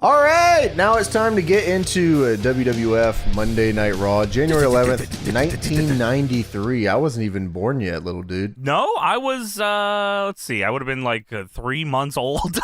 All right, now it's time to get into WWF Monday Night Raw, January 11th, 1993. I wasn't even born yet, little dude. No, I was, let's see, I would have been like 3 months old.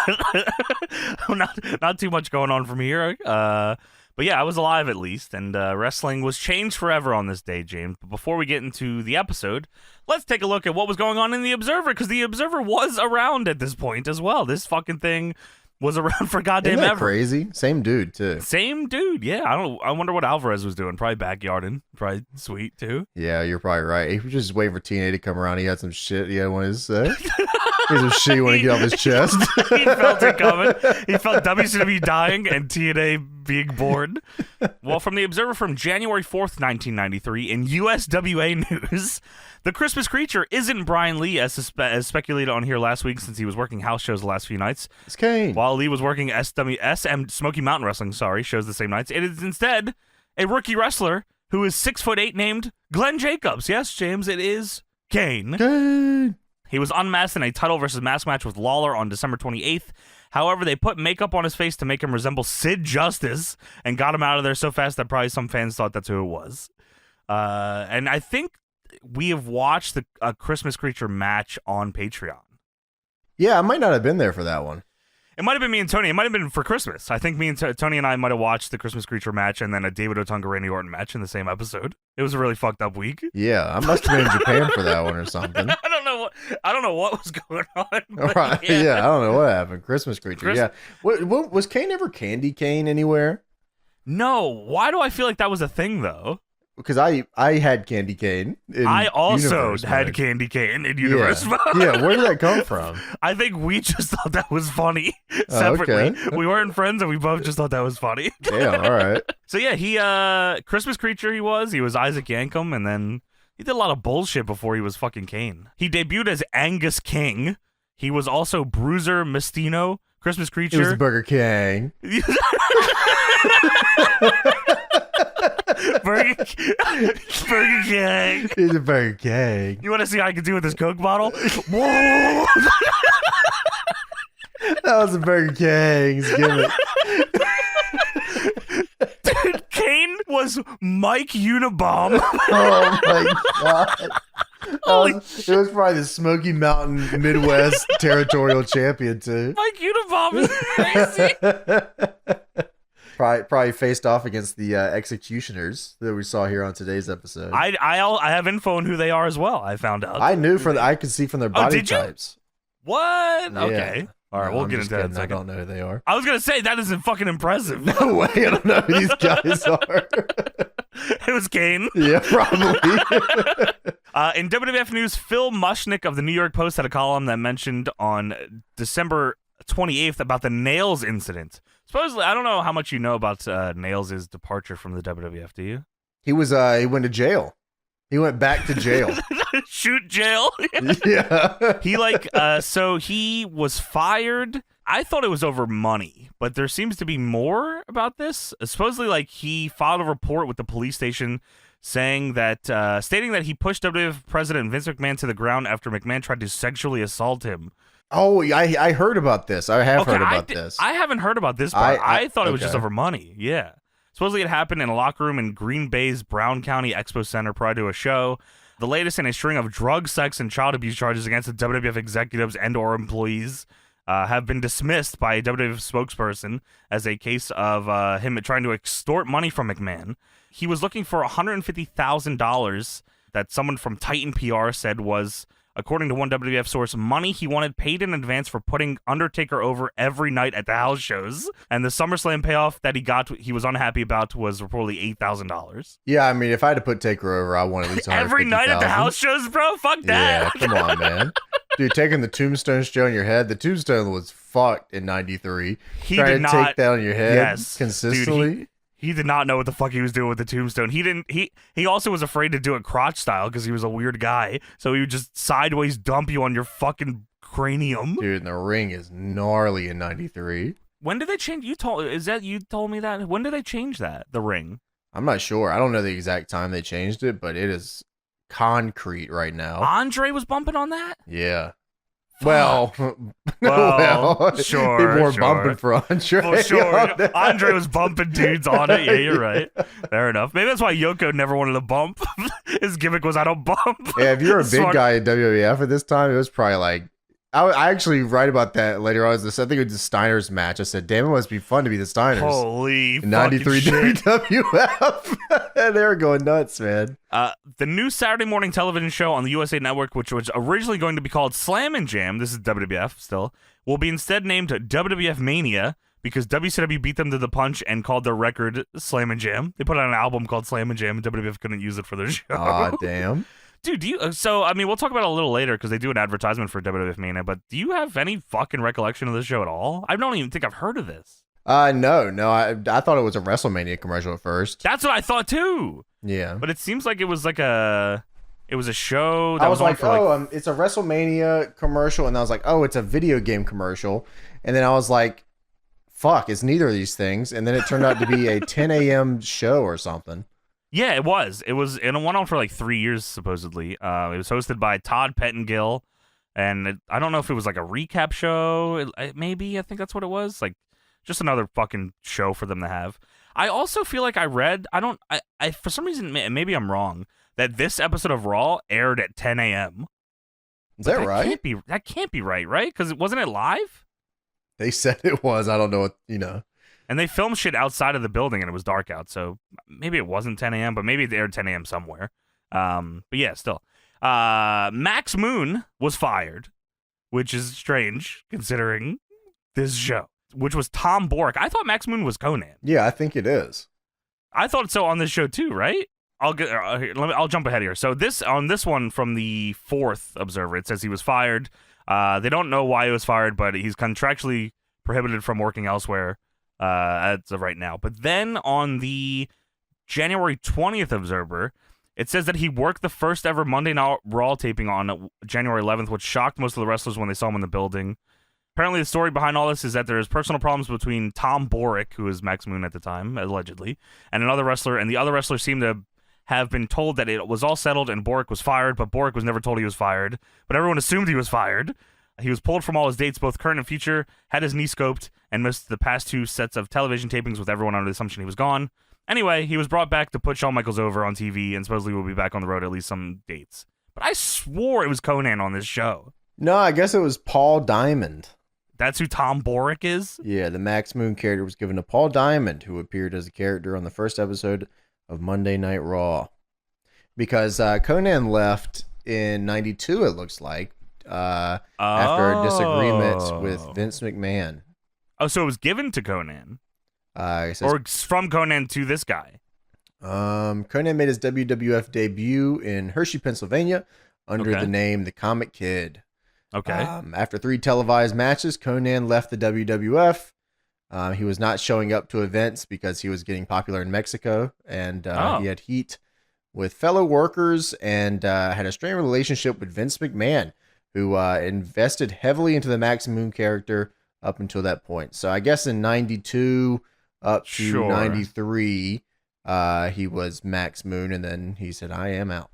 not too much going on from here. But yeah, I was alive at least, and wrestling was changed forever on this day, James. But before we get into the episode, let's take a look at what was going on in The Observer, because The Observer was around at this point as well. This fucking thing was around for goddamn Isn't that ever. Crazy? Same dude, too. Same dude, yeah. I wonder what Alvarez was doing. Probably backyarding. Probably sweet, too. Yeah, you're probably right. He was just waiting for TNA to come around. He had some shit he wanted to say. He had some shit he wanted to get off his chest. He felt it coming. He felt WCW dying and TNA being born. Well, from The Observer from January 4th, 1993, in USWA news, the Christmas creature isn't Brian Lee, as speculated on here last week, since he was working house shows the last few nights. It's Kane. While Lee was working SM Smoky Mountain Wrestling, shows the same nights. It is instead a rookie wrestler who is 6'8", named Glenn Jacobs. Yes, James, it is Kane. Kane. He was unmasked in a title versus mask match with Lawler on December 28th. However, they put makeup on his face to make him resemble Sid Justice and got him out of there so fast that probably some fans thought that's who it was. And I think we have watched a Christmas Creature match on Patreon. Yeah, I might not have been there for that one. It might have been me and Tony. It might have been for Christmas. I think me and Tony and I might have watched the Christmas Creature match and then a David Otunga Randy Orton match in the same episode. It was a really fucked up week. Yeah, I must have been in Japan for that one or something. I don't know what was going on. Right? Yeah, I don't know what happened. Christmas Creature. Yeah. What, was Kane ever Candy Cane anywhere? No. Why do I feel like that was a thing though? Because I had Candy Cane. I also Universe had mode. Candy Cane in Universe mode. Yeah, where did that come from? I think we just thought that was funny separately. Okay. We weren't friends and we both just thought that was funny. Damn, all right. So yeah, he Christmas Creature he was Isaac Yankem, and then he did a lot of bullshit before he was fucking Kane. He debuted as Angus King. He was also Bruiser Mestino, Christmas Creature. It was Burger King. Burger King. He's a Burger King. You want to see how I can do with this Coke bottle? Whoa! That was a Burger King's gimmick. Dude, Kane was Mike Unabomb. Oh my god. It was probably the Smoky Mountain Midwest Territorial Champion too. Mike Unabomb is crazy. Probably faced off against the Executioners that we saw here on today's episode. I have info on who they are as well. I found out. I knew I could see from their body did you? types. What? Yeah. Okay. All right, we'll I'm get just into that in a kidding. second. I don't know who they are. I was going to say, that isn't fucking impressive. No way. I don't know who these guys are. It was Kane. Yeah, probably. In WWF news, Phil Mushnick of the New York Post had a column that mentioned on December 28th about the Nails incident. Supposedly, I don't know how much you know about Nails' departure from the WWF, do you? He went to jail. He went back to jail. Shoot jail. Yeah. He so he was fired. I thought it was over money, but there seems to be more about this. Supposedly, he filed a report with the police station stating that he pushed WWF president Vince McMahon to the ground after McMahon tried to sexually assault him. Oh, I heard about this. I have heard about this. I haven't heard about this part. I thought it was just okay. over money. Yeah. Supposedly it happened in a locker room in Green Bay's Brown County Expo Center prior to a show. The latest in a string of drug, sex, and child abuse charges against the WWF executives and or employees have been dismissed by a WWF spokesperson as a case of him trying to extort money from McMahon. He was looking for $150,000 that someone from Titan PR said was, according to one WWF source, money he wanted paid in advance for putting Undertaker over every night at the house shows. And the SummerSlam payoff that he was unhappy about was reportedly $8,000. Yeah, I mean, if I had to put Taker over, I want at least every night at the house shows, bro? Fuck that. Yeah, come on, man. Dude, taking the tombstone show on your head. The tombstone was fucked in 93. He Trying did to not take that on your head yes, consistently. Dude, he did not know what the fuck he was doing with the tombstone. He also was afraid to do it crotch style because he was a weird guy. So he would just sideways dump you on your fucking cranium. Dude, and the ring is gnarly in 93. When did they change? You told me that? When did they change that? The ring? I'm not sure. I don't know the exact time they changed it, but it is concrete right now. Andre was bumping on that? Yeah. Well, sure. People were bumping for Andre. Well, sure. Andre was bumping dudes on it. Yeah, you're right. Fair enough. Maybe that's why Yoko never wanted to bump. His gimmick was I don't bump. Yeah, if you're a big guy in WWF at this time, it was probably like, I actually write about that later on. I think it was the Steiner's match. I said, damn, it must be fun to be the Steiners. Holy in 93 shit. WWF. They were going nuts, man. The new Saturday morning television show on the USA Network, which was originally going to be called Slam and Jam, this is WWF still, will be instead named WWF Mania because WCW beat them to the punch and called their record Slam and Jam. They put out an album called Slam and Jam, and WWF couldn't use it for their show. Aw, damn. Dude, we'll talk about it a little later because they do an advertisement for WWF Mania, but do you have any fucking recollection of this show at all? I don't even think I've heard of this. No. I thought it was a WrestleMania commercial at first. That's what I thought too. Yeah. But it seems like it was a show that I was like, for it's a WrestleMania commercial, and I was like, oh, it's a video game commercial, and then I was like, fuck, it's neither of these things, and then it turned out to be a 10 a.m. show or something. Yeah, it was. It went on for like 3 years, supposedly. It was hosted by Todd Pettengill, and I don't know if it was like a recap show. Maybe, I think that's what it was. Like, just another fucking show for them to have. I also feel like I read, I for some reason, maybe I'm wrong, that this episode of Raw aired at 10 a.m. Is that right? That can't be right? Because wasn't it live? They said it was. I don't know what, And they filmed shit outside of the building, and it was dark out, so maybe it wasn't 10 a.m., but maybe it aired 10 a.m. somewhere. But yeah, still. Max Moon was fired, which is strange, considering this show, which was Tom Bork. I thought Max Moon was Conan. Yeah, I think it is. I thought so on this show, too, right? I'll jump ahead here. So on this one from the 4th Observer, it says he was fired. They don't know why he was fired, but he's contractually prohibited from working elsewhere. As of right now. But then on the January 20th Observer, it says that he worked the first ever Monday Night Raw taping on January 11th, which shocked most of the wrestlers when they saw him in the building. Apparently, the story behind all this is that there's personal problems between Tom Borick, who was Max Moon at the time, allegedly, and another wrestler, and the other wrestler seemed to have been told that it was all settled and Borick was fired, but Borick was never told he was fired. But everyone assumed he was fired. He was pulled from all his dates, both current and future, had his knee scoped, and missed the past 2 sets of television tapings with everyone under the assumption he was gone. Anyway, he was brought back to put Shawn Michaels over on TV, and supposedly will be back on the road at least some dates. But I swore it was Conan on this show. No, I guess it was Paul Diamond. That's who Tom Borick is? Yeah, the Max Moon character was given to Paul Diamond, who appeared as a character on the first episode of Monday Night Raw. Because Conan left in 92, it looks like. After a disagreement with Vince McMahon. Oh, so it was given to Conan? Or from Conan to this guy? Conan made his WWF debut in Hershey, Pennsylvania under the name The Comic Kid. Okay. After 3 televised matches, Conan left the WWF. He was not showing up to events because he was getting popular in Mexico, and he had heat with fellow workers and had a strained relationship with Vince McMahon, who invested heavily into the Max Moon character up until that point. So I guess in 92 up to 93, he was Max Moon, and then he said, I am out.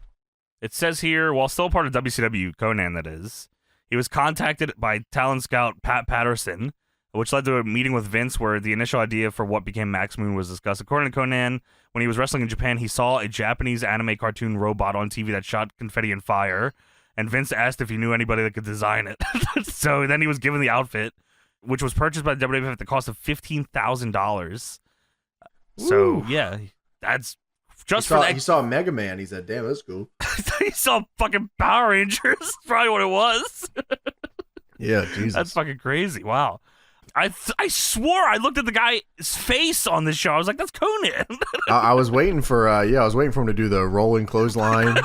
It says here, while still part of WCW, Conan that is, he was contacted by talent scout Pat Patterson, which led to a meeting with Vince where the initial idea for what became Max Moon was discussed. According to Conan, when he was wrestling in Japan, he saw a Japanese anime cartoon robot on TV that shot confetti and fire, and Vince asked if he knew anybody that could design it. So then he was given the outfit, which was purchased by the WWF at the cost of $15,000. So, yeah, that's just for that. He saw Mega Man. He said, damn, that's cool. He saw fucking Power Rangers. That's probably what it was. Yeah, Jesus. That's fucking crazy. Wow. I swore I looked at the guy's face on this show. I was like, that's Conan. I was waiting for him to do the rolling clothesline.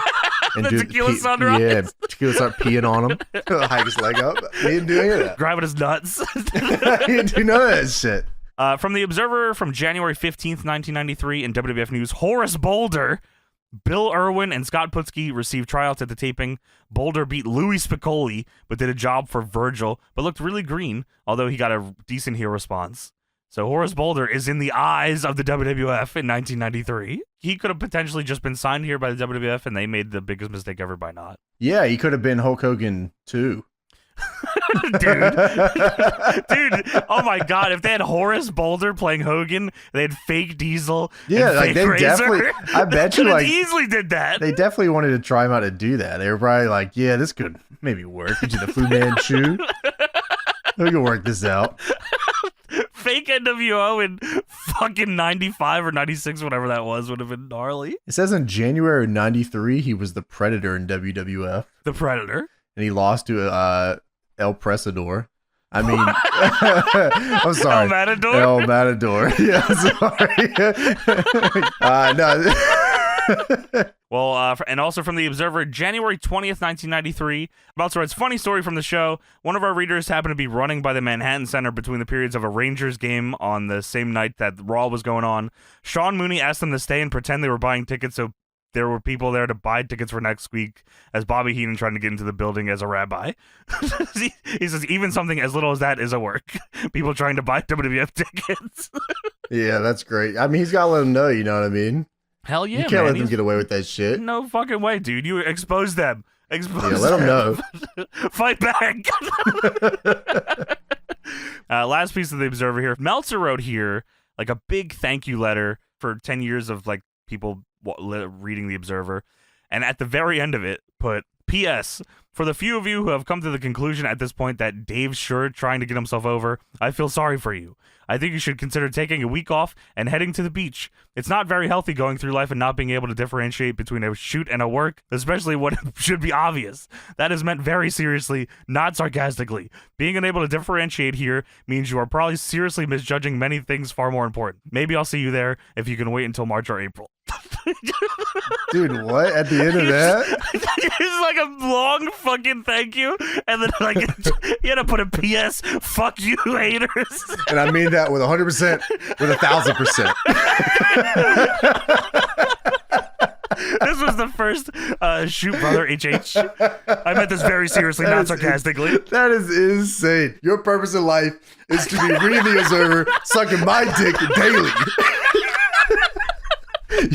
And the tequila sunrise. Yeah, tequila start peeing on him. Hike his leg up. He didn't do any of that. Grabbing his nuts. He didn't do none of that shit. From the Observer from January 15th, 1993 in WWF News, Horace Boulder, Bill Irwin, and Scott Putski received tryouts at the taping. Boulder beat Louis Spicolli, but did a job for Virgil, but looked really green, although he got a decent heel response. So Horace Boulder is in the eyes of the WWF in 1993. He could have potentially just been signed here by the WWF, and they made the biggest mistake ever by not. Yeah, he could have been Hulk Hogan too. Dude, oh my god, if they had Horace Boulder playing Hogan, they had fake Diesel, yeah, and like fake they Razor, definitely, I bet you, like easily did that. They definitely wanted to try him out to do that. They were probably like, yeah, this could maybe work. Could you the Fu Manchu? We can work this out. Fake NWO in fucking 95 or 96, whatever that was, would have been gnarly. It says in January of 93, he was the Predator in WWF. The Predator? And he lost to El Presador. I mean, I'm sorry. El Matador? El Matador. Yeah, sorry. No. Well, and also from The Observer, January 20th, 1993. Meltzer writes, funny story from the show. One of our readers happened to be running by the Manhattan Center between the periods of a Rangers game on the same night that Raw was going on. Sean Mooney asked them to stay and pretend they were buying tickets so there were people there to buy tickets for next week as Bobby Heenan trying to get into the building as a rabbi. He says, even something as little as that is a work. People trying to buy WWF tickets. Yeah, that's great. I mean, he's got to let them know, you know what I mean? Hell yeah, you can't let them get away with that shit. No fucking way, dude. You expose them. Let them know. Fight back. Last piece of The Observer here. Meltzer wrote here like a big thank you letter for 10 years of like people reading The Observer, and at the very end of it put, P.S. For the few of you who have come to the conclusion at this point that Dave's sure trying to get himself over, I feel sorry for you. I think you should consider taking a week off and heading to the beach. It's not very healthy going through life and not being able to differentiate between a shoot and a work, especially when it should be obvious. That is meant very seriously, not sarcastically. Being unable to differentiate here means you are probably seriously misjudging many things far more important. Maybe I'll see you there if you can wait until March or April. Dude, what? At the end of that? It's like a long fucking thank you, and then like you had to put a PS, fuck you haters. And I mean that with 100%, with 1,000%. This was the first shoot brother HH. I meant this very seriously, not sarcastically. That is insane. Your purpose in life is to be reading The Observer, sucking my dick daily.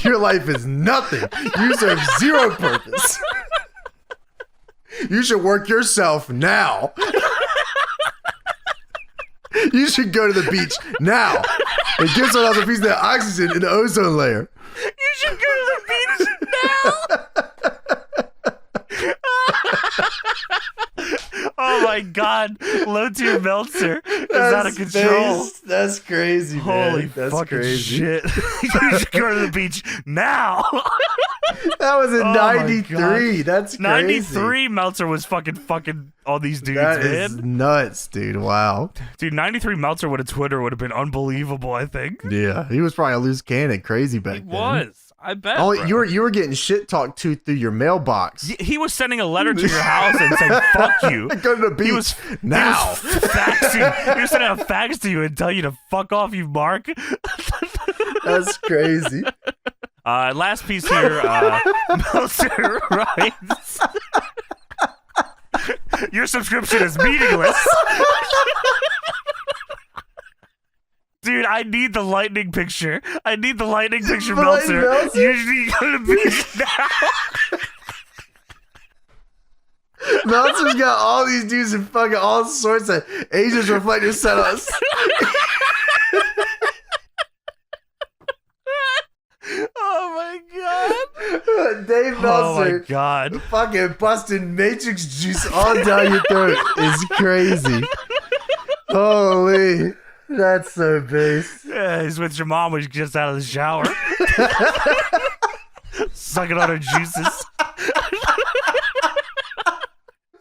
Your life is nothing. You serve zero purpose. You should work yourself now. You should go to the beach now and get some other piece of that oxygen in the ozone layer. You should go to the beach now. Oh my god, low tier Meltzer is out of control. That's crazy, man. Holy that's fucking crazy. shit. You should go to the beach now. That was in 93. That's crazy. 93 Meltzer was fucking all these dudes, that man. Is nuts, dude. Wow. Dude, 93 Meltzer with a Twitter would have been unbelievable, I think. Yeah, he was probably a loose cannon, crazy back He then. was. I bet. Oh, you were getting shit talked to through your mailbox. He was sending a letter to your house and saying, fuck you. Go to the beach He was now. He was sending a fax to you and tell you to fuck off, you mark. That's crazy. Last piece here, Meltzer writes, your subscription is meaningless. Dude, I need the lightning picture. Meltzer. Usually you go to the beach now. Meltzer's got all these dudes in fucking all sorts of Asians reflector setups. Oh my god. Dave Meltzer. Oh my god. Fucking busting matrix juice all down your throat is crazy. Holy. That's so base. Yeah, he's with your mom when she's just out of the shower. Sucking on her juices.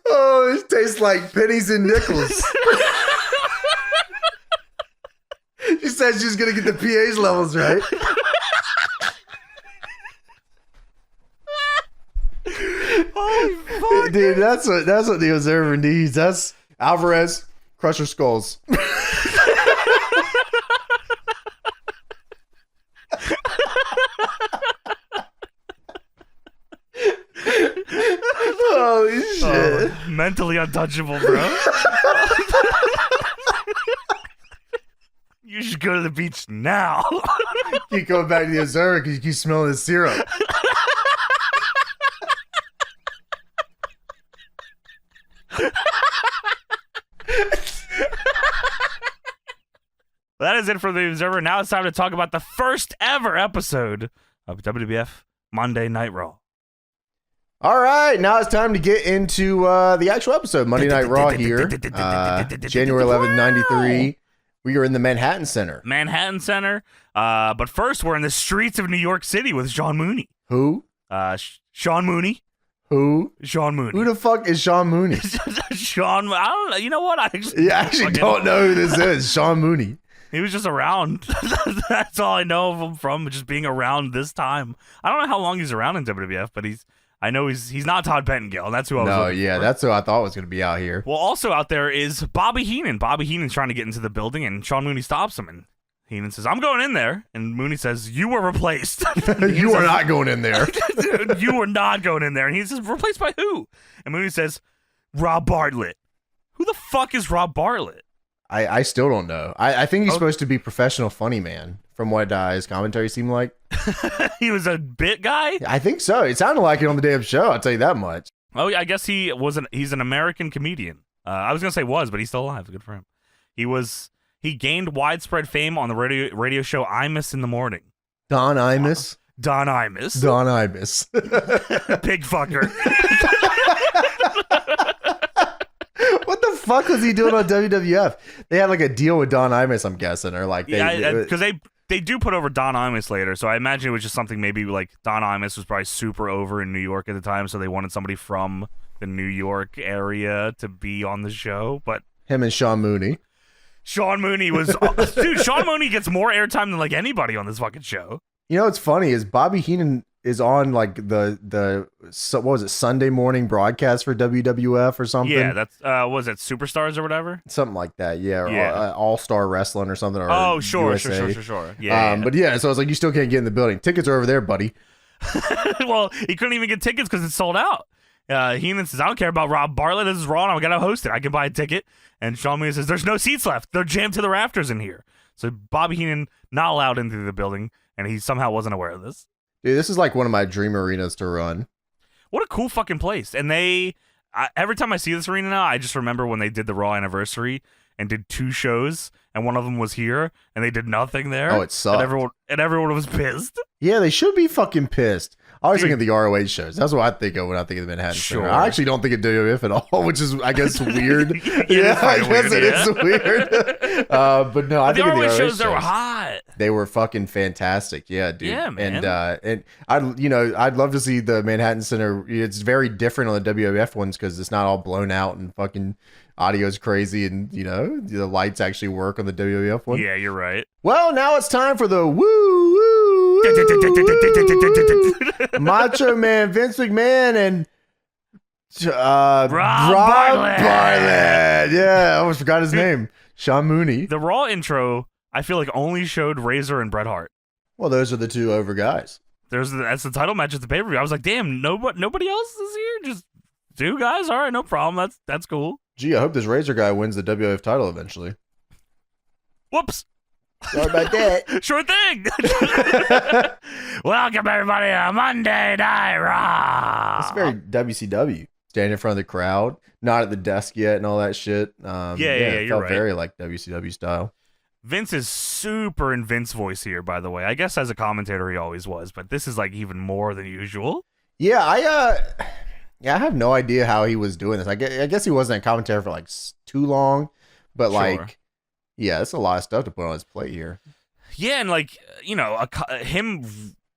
Oh, it tastes like pennies and nickels. She said she was going to get the pH levels right. Holy fuck. Dude, that's what the Observer needs. That's Alvarez, crush your skulls. Holy shit. Oh, mentally untouchable, bro. You should go to the beach now. Keep going back to the Observer because you keep smelling the syrup. is it for the Observer. Now it's time to talk about the first ever episode of WWF Monday Night Raw. All right, now it's time to get into the actual episode, Monday Night Raw here, January 11th, 93. We are in the Manhattan Center. But first, we're in the streets of New York City with Sean Mooney. Who? Sean Mooney. Who? Sean Mooney. Who the fuck is Sean Mooney? Sean, I don't know. You know what? I actually don't know who this is. Sean Mooney. He was just around. That's all I know of him from, just being around this time. I don't know how long he's around in WWF, but I know he's not Todd Pettengill, and that's who I was looking for. That's who I thought was going to be out here. Well, also out there is Bobby Heenan. Bobby Heenan's trying to get into the building, and Sean Mooney stops him, and Heenan says, I'm going in there. And Mooney says, you were replaced. You are not going in there. Dude, you were not going in there. And he says, replaced by who? And Mooney says, Rob Bartlett. Who the fuck is Rob Bartlett? I still don't know. I think he's supposed to be professional funny man, from what his commentary seemed like. He was a bit guy? I think so. It sounded like it on the damn show, I'll tell you that much. Oh, yeah, I guess he's an American comedian. I was going to say but he's still alive. Good for him. He gained widespread fame on the radio show Imus in the Morning. Don Imus? Don Imus. Don Imus. Big fucker. What the fuck was he doing on WWF? They had like a deal with Don Imus, I'm guessing, or like because they do put over Don Imus later, so I imagine it was just something maybe like Don Imus was probably super over in New York at the time, so they wanted somebody from the New York area to be on the show. But him and Sean Mooney. Sean Mooney was dude. Sean Mooney gets more airtime than like anybody on this fucking show. You know what's funny is Bobby Heenan is on like the what was it, Sunday morning broadcast for WWF or something. Yeah, that's was it Superstars or whatever? Something like that. Yeah, or All-Star Wrestling or something. Or sure. Yeah. But yeah, so I was like, you still can't get in the building. Tickets are over there, buddy. Well, he couldn't even get tickets because it's sold out. Heenan says, I don't care about Rob Bartlett. This is Raw. I'm gonna host it. I can buy a ticket. And Sean Mooney says, there's no seats left. They're jammed to the rafters in here. So Bobby Heenan not allowed into the building, and he somehow wasn't aware of this. Dude, this is like one of my dream arenas to run. What a cool fucking place. And every time I see this arena now, I just remember when they did the Raw anniversary and did 2 shows, and one of them was here, and they did nothing there. Oh, it sucked. And everyone was pissed. Yeah, they should be fucking pissed. I always think of the ROH shows. That's what I think of when I think of the Manhattan Center. I actually don't think of WWF at all, which is, I guess, weird. I guess it is weird. But no, I think of the ROH shows. They were hot. They were fucking fantastic. Yeah, dude. Yeah, man. And I'd love to see the Manhattan Center. It's very different on the WWF ones because it's not all blown out and fucking audio's crazy, and the lights actually work on the WWF one. Yeah, you're right. Well, now it's time for the woo. Macho Man Vince McMahon and Rob Bartlett. Yeah, I almost forgot his name. Sean Mooney. The Raw intro, I feel like, only showed Razor and Bret Hart. Well, those are the 2 over guys. That's the title match at the pay-per-view. I was like, damn, nobody else is here? Just 2 guys? All right, no problem. That's cool. Gee, I hope this Razor guy wins the WWF title eventually. Whoops. Sorry about that. Sure thing. Welcome, everybody, to Monday Night Raw. It's very WCW. Standing in front of the crowd, not at the desk yet, and all that shit. It felt very like WCW style. Vince is super in Vince voice here, by the way. I guess as a commentator he always was, but this is like even more than usual. Yeah, I have no idea how he was doing this. I guess he wasn't a commentator for like too long, but like. Yeah, that's a lot of stuff to put on his plate here. Yeah, and like,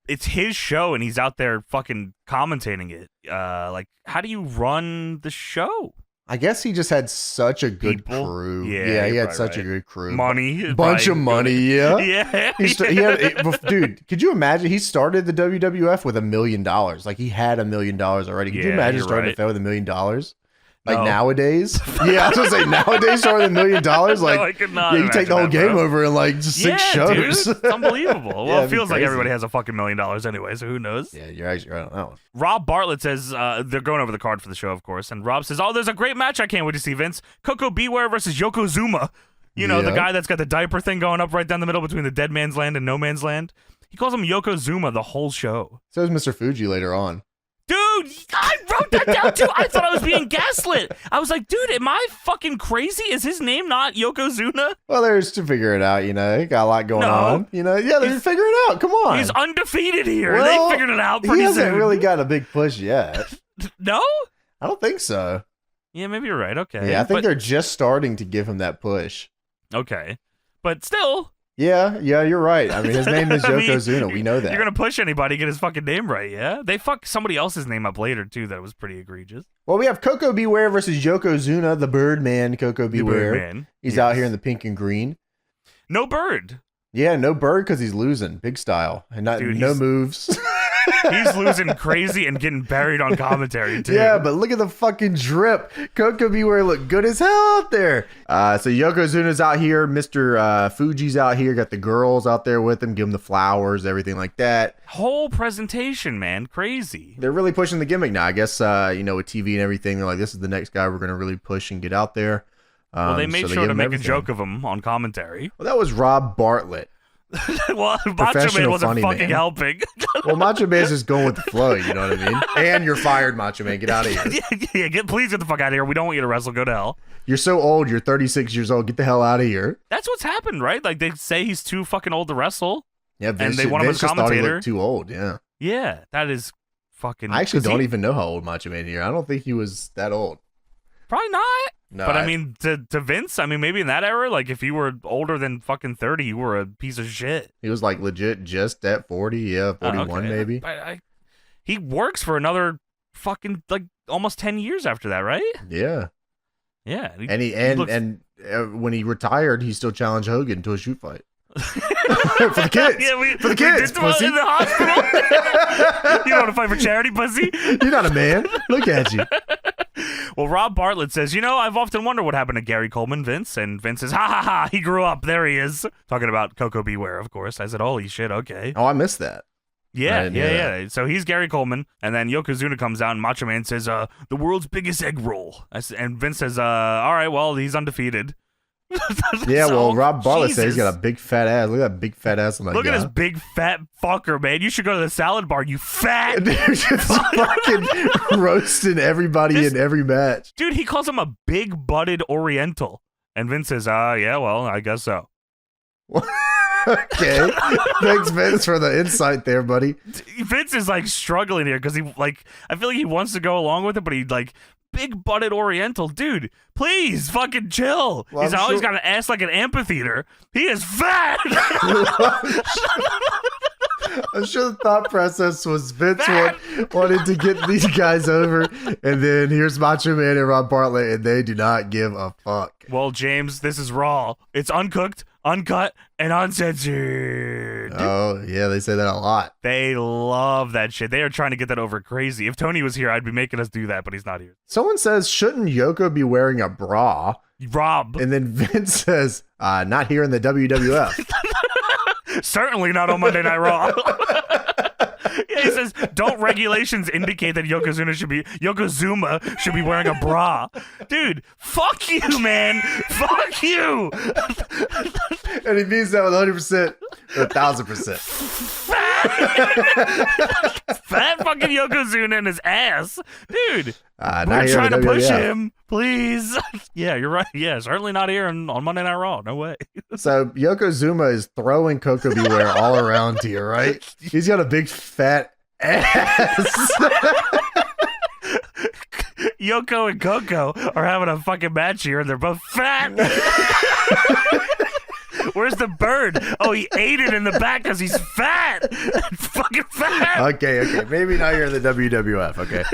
it's his show and he's out there fucking commentating it. Like, how do you run the show? I guess he just had such a good crew. Yeah, he had such a good crew. Money. Bunch of money, yeah. Yeah. Dude, could you imagine? He started the WWF with $1 million. Like, he had $1 million already. Could you imagine starting a Fed with $1 million? Like nowadays? Yeah, I was gonna say nowadays starting $1 million. Like, no, I could not. Yeah, you take the whole game over in like just 6 shows. Dude, it's unbelievable. Well, it feels like everybody has a fucking $1 million anyway, so who knows? Yeah, you're actually right on that one. Rob Bartlett says they're going over the card for the show, of course, and Rob says, "Oh, there's a great match. I can't wait to see Vince. Koko Ware versus Yokozuna. The guy that's got the diaper thing going up right down the middle between the Dead Man's Land and No Man's Land. He calls him Yokozuna the whole show. So is Mr. Fuji later on. Dude, I wrote that down too. I thought I was being gaslit. I was like, dude, am I fucking crazy? Is his name not Yokozuna? Well, there's to figure it out, you know. He got a lot going on. You know, yeah, they're figuring it out. Come on. He's undefeated here. Well, they figured it out pretty soon. He hasn't really got a big push yet. No? I don't think so. Yeah, maybe you're right. Okay. Yeah, I think they're just starting to give him that push. Okay. But still. Yeah, you're right. I mean, his name is Yokozuna. We know that. You're going to push anybody, get his fucking name right, yeah? They fucked somebody else's name up later, too, that was pretty egregious. Well, we have Koko B. Ware versus Yokozuna, the Birdman Koko B. Ware. He's out here in the pink and green. No bird. Yeah, no bird because he's losing, big style. And no moves. He's losing crazy and getting buried on commentary, too. Yeah, but look at the fucking drip. Koko B. Ware look good as hell out there. So Yokozuna's out here. Mr. Fuji's out here. Got the girls out there with him. Give him the flowers, everything like that. Whole presentation, man. Crazy. They're really pushing the gimmick now. I guess, you know, with TV and everything, they're like, this is the next guy we're going to really push and get out there. Well, they made sure to make a joke of him on commentary. Well, that was Rob Bartlett. Well, Macho Man wasn't fucking helping. Well, Macho Man's just going with the flow, you know what I mean? And you're fired, Macho Man. Get out of here. Please get the fuck out of here. We don't want you to wrestle. Go to hell. You're so old. You're 36 years old. Get the hell out of here. That's what's happened, right? Like, they say he's too fucking old to wrestle. Yeah, and they want him as a commentator. Too old, yeah. Yeah, that is fucking... I actually don't even know how old Macho Man here. I don't think he was that old. Probably not. No, but I mean, to Vince, I mean, maybe in that era, like if you were older than fucking 30, you were a piece of shit. He was like legit just at 40, yeah, 41 maybe. He works for another fucking like almost 10 years after that, right? Yeah. Yeah. And when he retired, he still challenged Hogan to a shoot fight. For the kids. Yeah, for the kids, pussy. In the hospital. You don't want to fight for charity, pussy? You're not a man. Look at you. Well, Rob Bartlett says, you know, I've often wondered what happened to Gary Coleman, Vince. And Vince says, ha ha ha, he grew up. There he is. Talking about Koko B. Ware, of course. I said, holy shit, okay. Oh, I missed that. Yeah. So he's Gary Coleman. And then Yokozuna comes out and Macho Man says, the world's biggest egg roll. And Vince says, all right, well, he's undefeated. Yeah, well, Rob Bartlett says he's got a big fat ass. Look at that big fat ass on that guy. Look at this big fat fucker, man. You should go to the salad bar, you fat. Dude, just fucking roasting everybody in every match. Dude, he calls him a big butted Oriental. And Vince says, yeah, well, I guess so. Okay. Thanks, Vince, for the insight there, buddy. Vince is like struggling here because I feel like he wants to go along with it, but he like, big butted Oriental, dude, please fucking chill. Well, he's always got an ass like an amphitheater. He is fat. I'm sure the thought process was Vince wanted to get these guys over, and then here's Macho Man and Rob Bartlett, and they do not give a fuck. Well, James, this is Raw. It's uncooked, uncut, and uncensored. Oh, yeah, they say that a lot. They love that shit. They are trying to get that over crazy. If Tony was here, I'd be making us do that, but he's not here. Someone says, shouldn't Yoko be wearing a bra? Rob. And then Vince says, not here in the WWF. Certainly not on Monday Night Raw. Yeah, he says, don't regulations indicate that Yokozuna should be wearing a bra? Dude, fuck you, man. Fuck you. And he means that with 100%, 1,000%. Fat fucking Yokozuna in his ass. Dude, we're trying to push him. Please. Yeah, you're right. Yeah, certainly not here on Monday Night Raw. No way. So Yokozuna is throwing Koko B. Ware all around here, right? He's got a big fat ass. Yoko and Koko are having a fucking match here, and they're both fat. Where's the bird? Oh, he ate it in the back because he's fat. Fucking fat. Okay. Maybe not here in the WWF. Okay.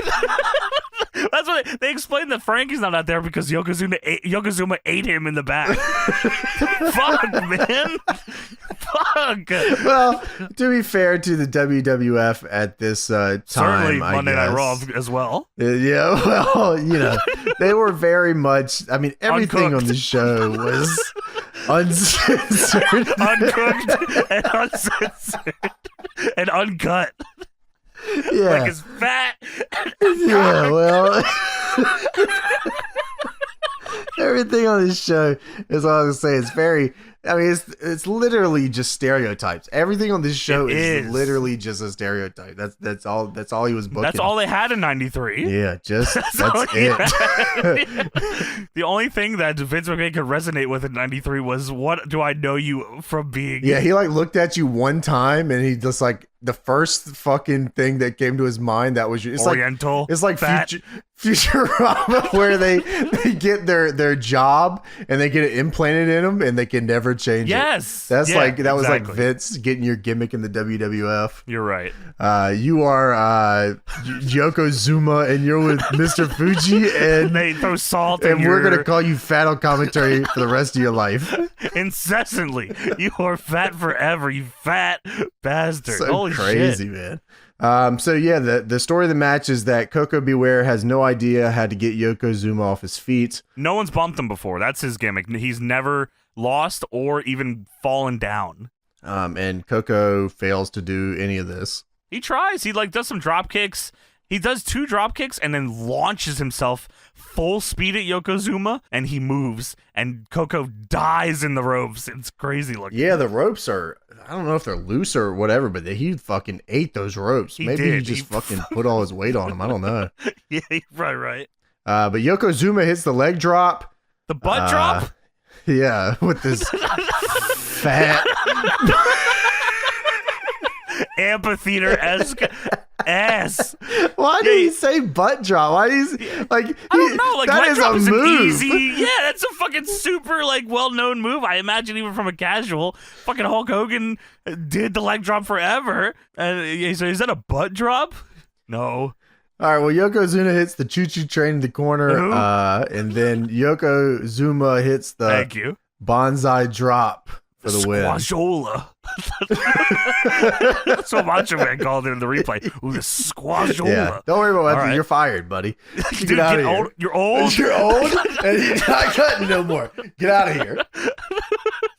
That's what they explained that Frankie's not out there because Yokozuna ate him in the back. Fuck, man. Fuck. Well, to be fair to the WWF at this time, certainly Monday Night Raw as well. Yeah, well, you know, they were very much. I mean, everything on the show was uncensored, uncooked, and uncensored, and uncut. Yeah, like it's fat. Yeah, well, everything on this show is all I was gonna say. It's very I mean, it's literally just stereotypes. Everything on this show is literally just a stereotype. That's all he was booking. That's all they had in '93. Yeah, that's it. The only thing that Vince McMahon could resonate with in '93 was, "What do I know you from being?" Yeah, he like looked at you one time, and he just like the first fucking thing that came to his mind that was Oriental. It's like Futurama, where they get their job and they get it implanted in them, and they can never change it. Yes, that's was like Vince getting your gimmick in the WWF. You're right. You are Yokozuna, and you're with Mr. Fuji, and they throw salt, and we're gonna call you fat on commentary for the rest of your life, incessantly. You are fat forever, you fat bastard. So Holy crazy, shit. Man. So yeah, the story of the match is that Koko B. Ware has no idea how to get Yokozuna off his feet. No one's bumped him before. That's his gimmick. He's never lost or even fallen down. And Koko fails to do any of this. He tries. He like does some drop kicks. He does 2 drop kicks and then launches himself full speed at Yokozuna, and he moves, and Koko dies in the ropes. It's crazy looking. Yeah, the ropes are, I don't know if they're loose or whatever, but he fucking ate those ropes. Maybe he just fucking put all his weight on them. I don't know. Yeah, right. But Yokozuna hits the leg drop. The butt drop? Yeah, with this fat... amphitheater-esque ass. Why did he say butt drop? Why did he like? I don't know. Like, that is a move. Yeah, that's a fucking super like well-known move. I imagine even from a casual. Fucking Hulk Hogan did the leg drop forever. So is that a butt drop? No. All right. Well, Yokozuna hits the choo-choo train in the corner, and then Yokozuna hits the bonsai drop for the win. Squashola. That's what Macho Man called it in the replay. Ooh, the squashola. Yeah, don't worry about that. Right. You're fired, buddy. Dude, get out of here. You're old. You're old, and you're not cutting no more. Get out of here.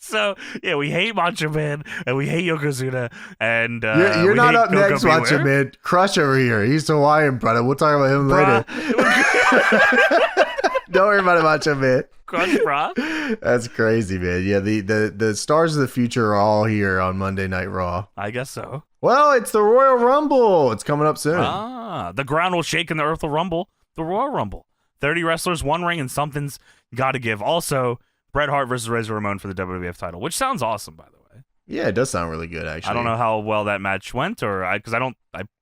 So, yeah, we hate Macho Man, and we hate Yokozuna, and you're not up next, Macho Man. Crush over here. He's Hawaiian, brother. We'll talk about him later. Don't worry about it, Macho Man. Crush, brah. That's crazy, man. Yeah, the stars of the future are all here on Monday Night Raw. I guess so. Well, it's the Royal Rumble. It's coming up soon. The ground will shake and the earth will rumble. The Royal Rumble. 30 wrestlers, 1 ring, and something's got to give. Also, Bret Hart versus Razor Ramon for the WWF title, which sounds awesome, by the way. Yeah, it does sound really good, actually. I don't know how well that match went, because I don't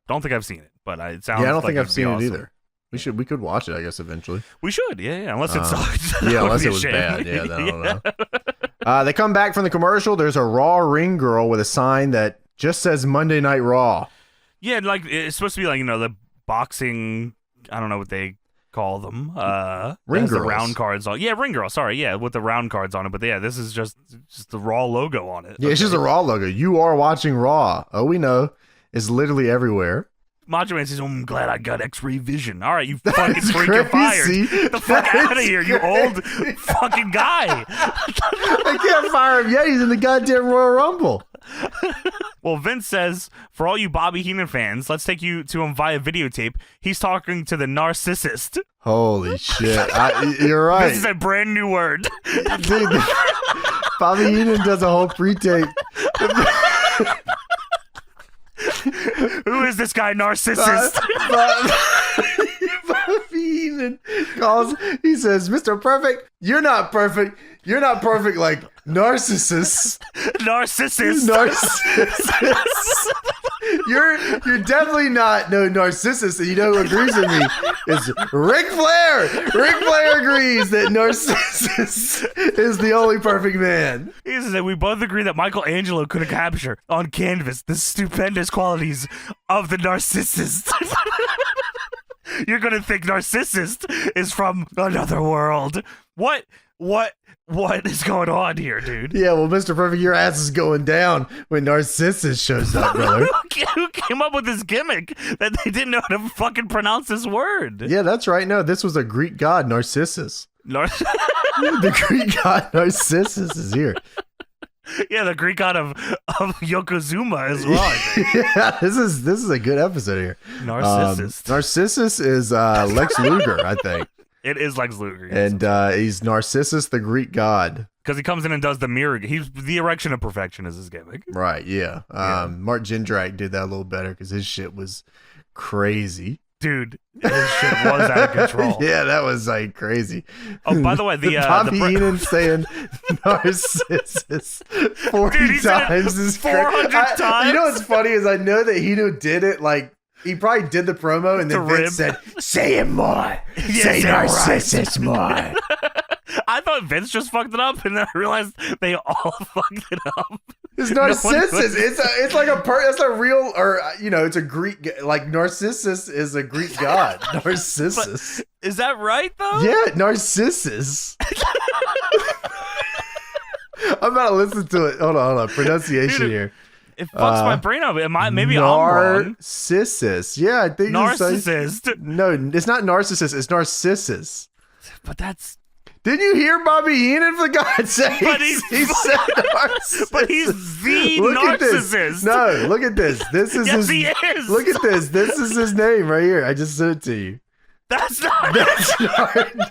think I've seen it, but it sounds. Yeah, I don't think I've seen it either. We could watch it, I guess, eventually. We should, yeah, unless it sucked. Yeah, unless it was bad. Yeah, I don't know. They come back from the commercial. There's a Raw ring girl with a sign that just says Monday Night Raw. Yeah, like it's supposed to be like, the boxing, I don't know what they call them. Ring girls. The round cards on. Yeah, ring girl, sorry. Yeah, with the round cards on it. But yeah, this is just the Raw logo on it. Yeah, it's just a Raw logo. You are watching Raw. Oh, we know. It's literally everywhere. Macho Man says, I'm glad I got X-ray vision. All right, you fucking freak, you're fired. Get the fuck out of here, you old fucking guy. I can't fire him yet. He's in the goddamn Royal Rumble. Well, Vince says, for all you Bobby Heenan fans, let's take you to him via videotape. He's talking to the Narcissist. Holy shit. You're right. This is a brand new word. Dude, Bobby Heenan does a whole pre-tape. Who is this guy, Narcissist? Bobby Heenan calls, he says, Mr. Perfect, you're not perfect. You're not perfect like Narcissist. Narcissist. You're definitely not no Narcissist, and you know who agrees with me is Ric Flair. Ric Flair agrees that Narcissist is the only perfect man. He says that we both agree that Michelangelo couldn't capture on canvas the stupendous qualities of the Narcissist. You're gonna think Narcissist is from another world. What is going on here, dude? Yeah, well, Mr. Perfect, your ass is going down when Narcissus shows up, brother. Who came up with this gimmick that they didn't know how to fucking pronounce this word? Yeah, that's right. No, this was a Greek god, Narcissus. The Greek god Narcissus is here. Yeah, the Greek god of Yokozuna as well, I think. Yeah, this is a good episode here. Narcissist. Narcissus is Lex Luger, I think. It is Lex Luger. And he's Narcissus, the Greek god. Because he comes in and does the mirror. He's the erection of perfection is his gimmick. Right, yeah. Mark Jindrak did that a little better because his shit was crazy. Dude, his shit was out of control. Yeah, that was like crazy. Oh, by the way, Bobby Heenan saying Narcissus 40 times is 400 times. You know what's funny is I know that Heenan did it like he probably did the promo and then Vince said, "Say it more, say Narcissus more." I thought Vince just fucked it up, and then I realized they all fucked it up. It's Narcissus. It's like it's a real, or it's a Greek, like Narcissus is a Greek god. Narcissus. But is that right though? Yeah, Narcissus. I'm about to listen to it. Hold on. Pronunciation Dude, here. It fucks my brain up. Maybe I'm wrong. Narcissus. Yeah, I think Narcissist. No, it's not Narcissus. It's Narcissus. But that's. Didn't you hear Bobby Heenan, for God's sake? But he said Narcissus. But he's the Narcissist. No, look at this. This is yes, he is. Look at this. This is his name right here. I just sent it to you. That's not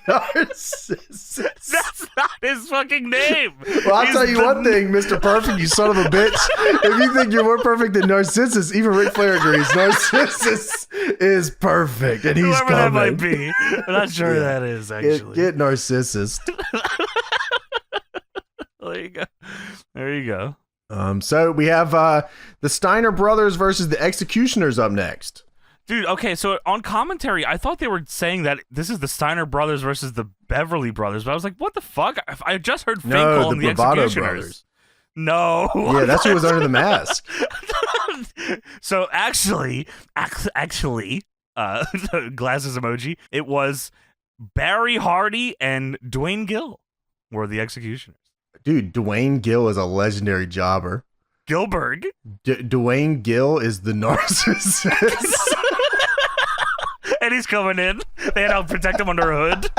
Narcissus. That's not his fucking name. Well, I'll tell you one thing, Mr. Perfect, you son of a bitch. If you think you're more perfect than Narcissus, even Ric Flair agrees. Narcissus is perfect, and he's whoever coming. that might be. I'm not sure that is, actually. Get Narcissus. There you go. So we have the Steiner Brothers versus the Executioners up next. Dude, okay, so on commentary, I thought they were saying that this is the Steiner Brothers versus the Beverly Brothers, but I was like, what the fuck? I just heard Fink call them the Executioners. Brothers. No. Yeah, that's who was under the mask. So actually, glasses emoji, it was Barry Hardy and Dwayne Gill were the Executioners. Dude, Dwayne Gill is a legendary jobber. Gilbert. Dwayne Gill is the Narcissist. And he's coming in. They had to protect him under a hood.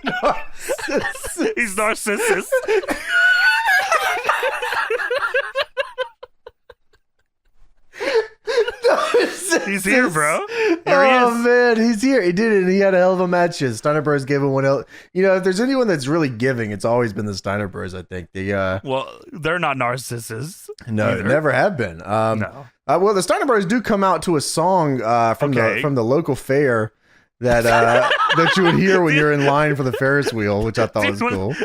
Narcissus. He's Narcissus. He's here, bro. Here he is. Man, he's here. He did it. He had a hell of a match. Steiner Bros gave him one. If there's anyone that's really giving, it's always been the Steiner Bros. I think well, they're not narcissists. No, either. Never have been. No. Well, the Steiner Bros do come out to a song from the local fair that that you would hear when you're in line for the Ferris wheel, which I thought was cool.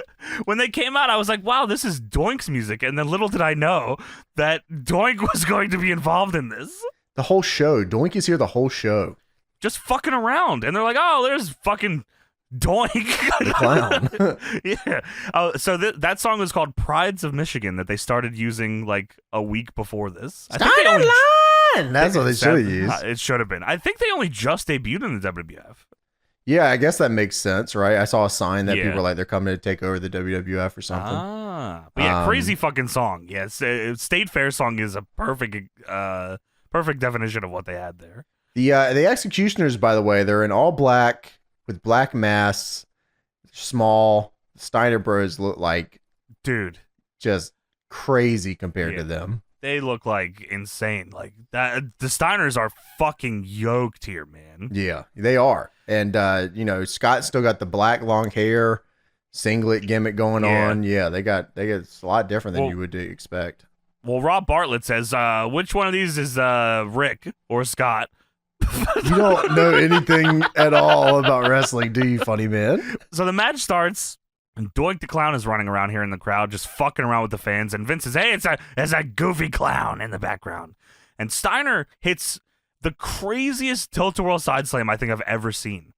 When they came out, I was like, wow, this is Doink's music. And then little did I know that Doink was going to be involved in this. The whole show. Doink is here the whole show. Just fucking around. And they're like, oh, there's fucking Doink. The clown. Yeah. So that song was called Prides of Michigan that they started using like a week before this. That's what they should have used. It should have been. I think they only just debuted in the WWF. Yeah, I guess that makes sense, right? I saw a sign that people were like, they're coming to take over the WWF or something. But yeah, crazy fucking song. Yes, State Fair song is a perfect definition of what they had there. The Executioners, by the way, they're in all black with black masks, small. Steiner Bros look like, dude, just crazy compared to them. They look like insane. Like that. The Steiners are fucking yoked here, man. Yeah, they are. And Scott's still got the black long hair, singlet gimmick going on. Yeah, they got a lot different than you would expect. Well, Rob Bartlett says, which one of these is Rick or Scott? You don't know anything at all about wrestling, do you, funny man? So the match starts, and Doink the Clown is running around here in the crowd, just fucking around with the fans. And Vince says, hey, it's a goofy clown in the background. And Steiner hits the craziest tilt-a-whirl side slam I think I've ever seen.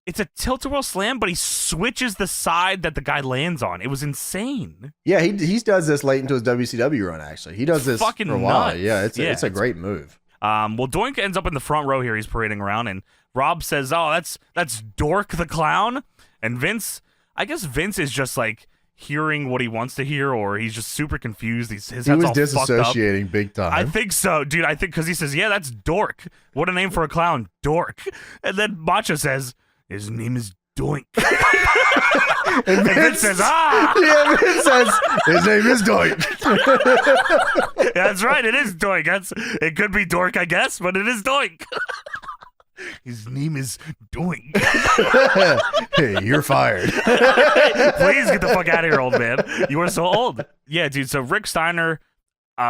It's a tilt-a-whirl slam, but he switches the side that the guy lands on. It was insane. Yeah, he does this late into his WCW run, actually. He does this fucking for a while. Nuts. Yeah, it's a great move. Well, Doink ends up in the front row here. He's parading around, and Rob says, oh, that's Dork the Clown. And Vince, I guess Vince is just like hearing what he wants to hear, or he's just super confused. His head's all disassociating big time. I think so, dude. I think because he says, yeah, that's Dork. What a name for a clown, Dork. And then Macho says, his name is Doink. And Vince says, Yeah, Vince says, his name is Doink. That's right, it is Doink. It could be Dork, I guess, but it is Doink. His name is Doink. Hey, you're fired. Please get the fuck out of here, old man. You are so old. Yeah, dude. So Rick Steiner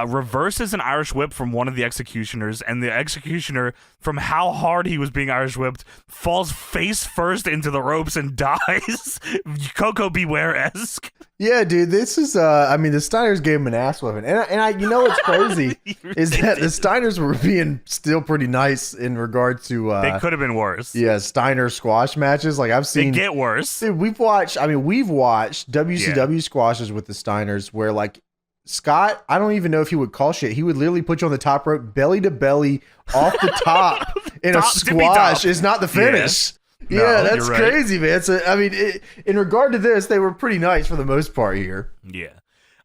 reverses an Irish whip from one of the executioners, and the executioner, from how hard he was being Irish whipped, falls face first into the ropes and dies. Koko Beware-esque. Yeah, dude, this is, I mean, the Steiners gave him an ass whipping. And I you know what's crazy is that the Steiners were being still pretty nice in regard to... they could have been worse. Yeah, Steiner squash matches. Like, I've seen... They get worse. Dude, we've watched WCW squashes with the Steiners where, like, Scott, I don't even know if he would call shit. He would literally put you on the top rope, belly to belly, off the top in a squash. Is not the finish. Yeah, that's crazy, man. So, I mean, in regard to this, they were pretty nice for the most part here. Yeah.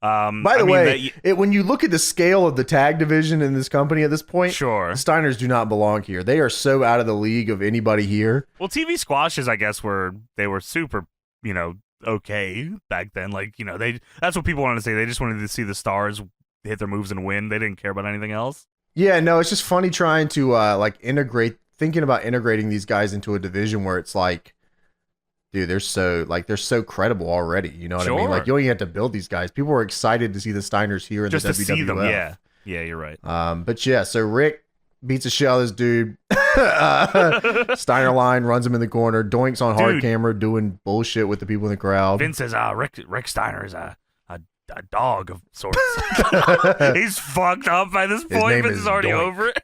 By the way, when you look at the scale of the tag division in this company at this point, sure, the Steiners do not belong here. They are so out of the league of anybody here. Well, TV squashes, I guess, were super, okay back then. Like, that's what people wanted to say. They just wanted to see the stars hit their moves and win. They didn't care about anything else. Yeah, no, it's just funny trying to thinking about integrating these guys into a division where it's like, dude, they're so credible already. You know what I mean? Like, you don't even have to build these guys. People were excited to see the Steiners here in just the to WWF. See them, yeah. Yeah, you're right. But yeah, so Rick beats the shit out of this dude. Steiner line runs him in the corner. Doink's on hard camera doing bullshit with the people in the crowd. Vince says, Rick Steiner is a dog of sorts. He's fucked up by this point. Vince is already Doink. Over it.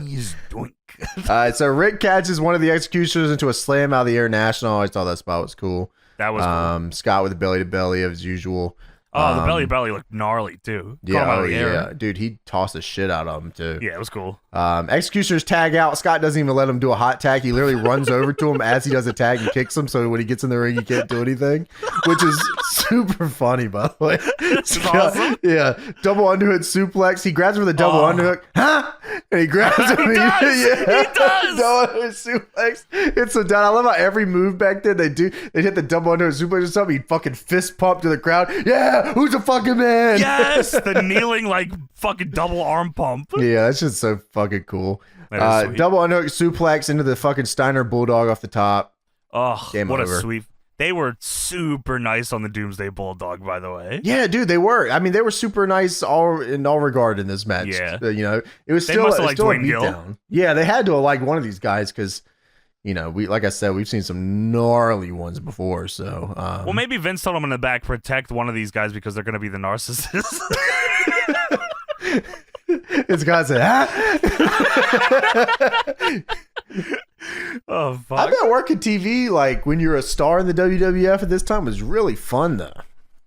He's Doink. So Rick catches one of the executioners into a slam out of the air national. I always thought that spot was cool. That was cool. Scott with the belly to belly as usual. Oh, the belly to belly looked gnarly too. Yeah, dude, he tossed the shit out of him too. Yeah, it was cool. Executioners tag out. Scott doesn't even let him do a hot tag. He literally runs over to him as he does a tag and kicks him. So when he gets in the ring, he can't do anything, which is super funny, by the way. Scott, awesome. Yeah, double underhook suplex. He grabs him with a double underhook, and he grabs him. He does. Double underhook suplex. It's so down. I love how every move back then they hit the double underhook suplex or something. He fucking fist pump to the crowd. Yeah. Who's a fucking man? Yes, the kneeling like fucking double arm pump. Yeah, that's just so fucking cool. Double underhook suplex into the fucking Steiner Bulldog off the top. Oh, what a sweep. They were super nice on the Doomsday Bulldog, by the way. Yeah, dude, they were. I mean, they were super nice in all regard in this match. Yeah. It was still a beatdown. Yeah, they had to have liked one of these guys because... like I said, we've seen some gnarly ones before. So, well, maybe Vince told him in the back, protect one of these guys because they're going to be the narcissists. It's guys say, oh fuck! I bet working TV, like when you're a star in the WWF at this time, was really fun though.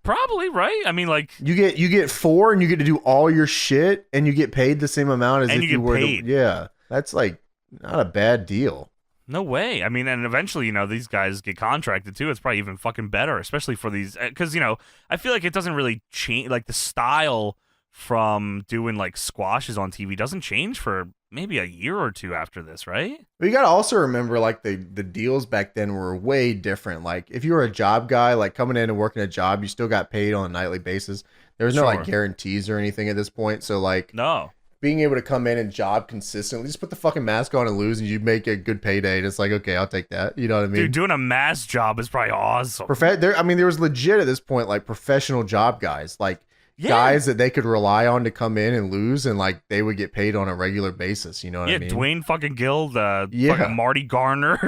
Probably, right? I mean, like you get 4 and you get to do all your shit, and you get paid the same amount as if you were. Yeah, that's like not a bad deal. No way. I mean, and eventually, these guys get contracted too. It's probably even fucking better, especially for these, because, I feel like it doesn't really change, like the style from doing like squashes on TV doesn't change for maybe a year or two after this, right? But you got to also remember, like the deals back then were way different. Like if you were a job guy, like coming in and working a job, you still got paid on a nightly basis. There was no like guarantees or anything at this point. So like, no. Being able to come in and job consistently, just put the fucking mask on and lose, and you make a good payday. And it's like, okay, I'll take that. You know what I mean? Dude, doing a mask job is probably awesome. There was legit at this point, like professional job guys, like guys that they could rely on to come in and lose, and like they would get paid on a regular basis. You know what I mean? Yeah, Dwayne fucking Guild, fucking Marty Garner,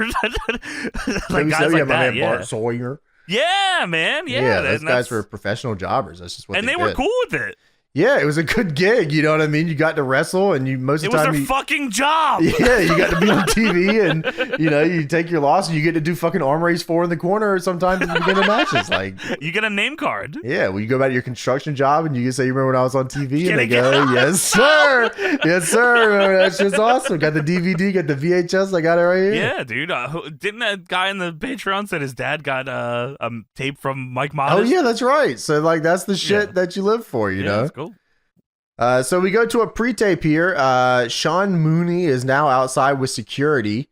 like guys like that. Man, Bart Sawyer. Yeah, man. Yeah, those guys were professional jobbers. That's just what and they were cool with it. Yeah, it was a good gig. You know what I mean? You got to wrestle, and you most of the time it was their fucking job. Yeah, you got to be on TV, and you take your loss, and you get to do fucking arm race 4 in the corner, or sometimes at the beginning of matches. Like you get a name card. Yeah, well, you go back to your construction job, and you can say, "You remember when I was on TV?" And they go, "Yes, sir. Yes, sir. That's just awesome. Got the DVD, got the VHS. I got it right here." Yeah, dude. Didn't that guy in the Patreon said his dad got a tape from Mike Modest? Oh yeah, that's right. So like that's the shit that you live for. You know. That's cool. So we go to a pre-tape here. Sean Mooney is now outside with security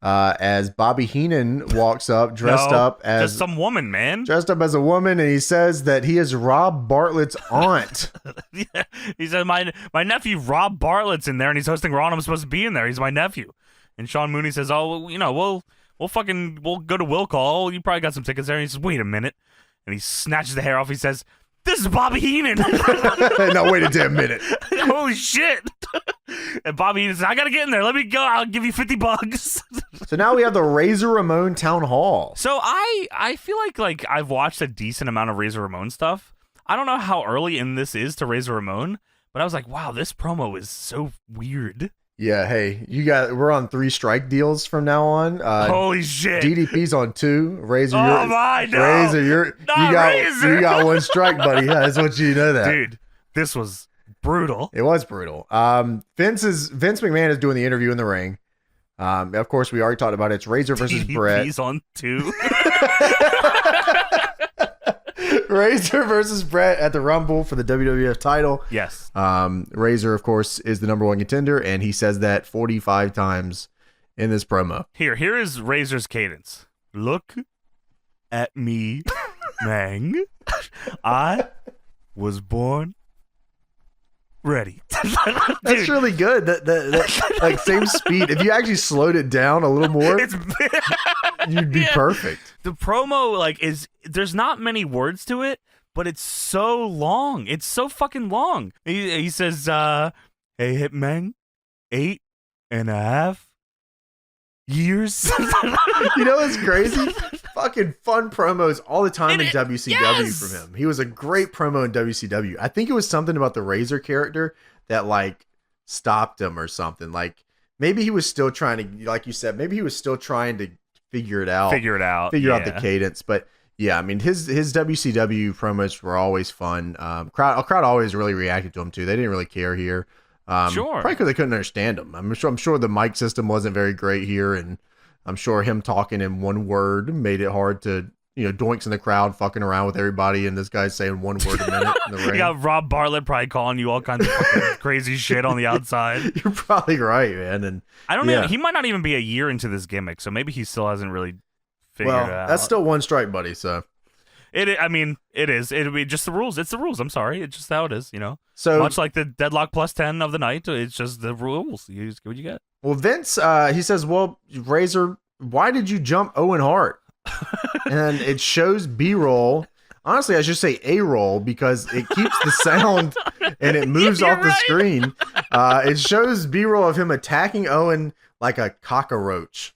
as Bobby Heenan walks up dressed up as just some woman, man. Dressed up as a woman, and he says that he is Rob Bartlett's aunt. Yeah. He said, my nephew Rob Bartlett's in there, and he's hosting Raw, and I'm supposed to be in there. He's my nephew. And Sean Mooney says, oh, we'll go to Will Call. You probably got some tickets there. And he says, wait a minute. And he snatches the hair off. He says, this is Bobby Heenan. No, wait a damn minute. Holy shit. And Bobby Heenan says, I got to get in there. Let me go. I'll give you $50. So now we have the Razor Ramon Town Hall. So I feel like I've watched a decent amount of Razor Ramon stuff. I don't know how early in this is to Razor Ramon, but I was like, wow, this promo is so weird. Yeah, hey, we're on 3 strike deals from now on. Holy shit. DDP's on 2. Razor, oh my, no. Razor, you got 1 strike, buddy. Yeah, that's what you know that. Dude, this was brutal. It was brutal. Vince McMahon is doing the interview in the ring. Of course, we already talked about it. It's Razor versus Brett. DDP's on 2. Razor versus Brett at the Rumble for the WWF title. Yes. Razor, of course, is the #1 contender, and he says that 45 times in this promo. Here is Razor's cadence. Look at me, Mang. I was born ready. That's really good. That like same speed. If you actually slowed it down a little more, you'd be perfect. The promo there's not many words to it, but it's so long. It's so fucking long. He says, "Hey Hitman, 8.5 years." You know what's crazy? Fucking fun promos all the time in WCW from him. He was a great promo in WCW. I think it was something about the Razor character that like stopped him or something. Like maybe he was still trying to, like you said, maybe he was still trying to figure out the cadence. But yeah, I mean his WCW promos were always fun. Crowd always really reacted to him too. They didn't really care here. Sure. Probably because they couldn't understand him. I'm sure the mic system wasn't very great here, and I'm sure him talking in one word made it hard to, Doink's in the crowd fucking around with everybody, and this guy's saying one word a minute in the ring. You got Rob Bartlett probably calling you all kinds of fucking crazy shit on the outside. You're probably right, man. And I don't know. He might not even be a year into this gimmick, so maybe he still hasn't really figured it out. That's still 1 strike, buddy. So it is. It'll be just the rules. It's the rules. I'm sorry. It's just how it is, So much like the deadlock plus 10 of the night, it's just the rules. You just get what you get. Well, Vince, he says, well, Razor, why did you jump Owen Hart? And it shows B-roll. Honestly, I should say A-roll because it keeps the sound and it moves off the screen. It shows B-roll of him attacking Owen like a cockroach.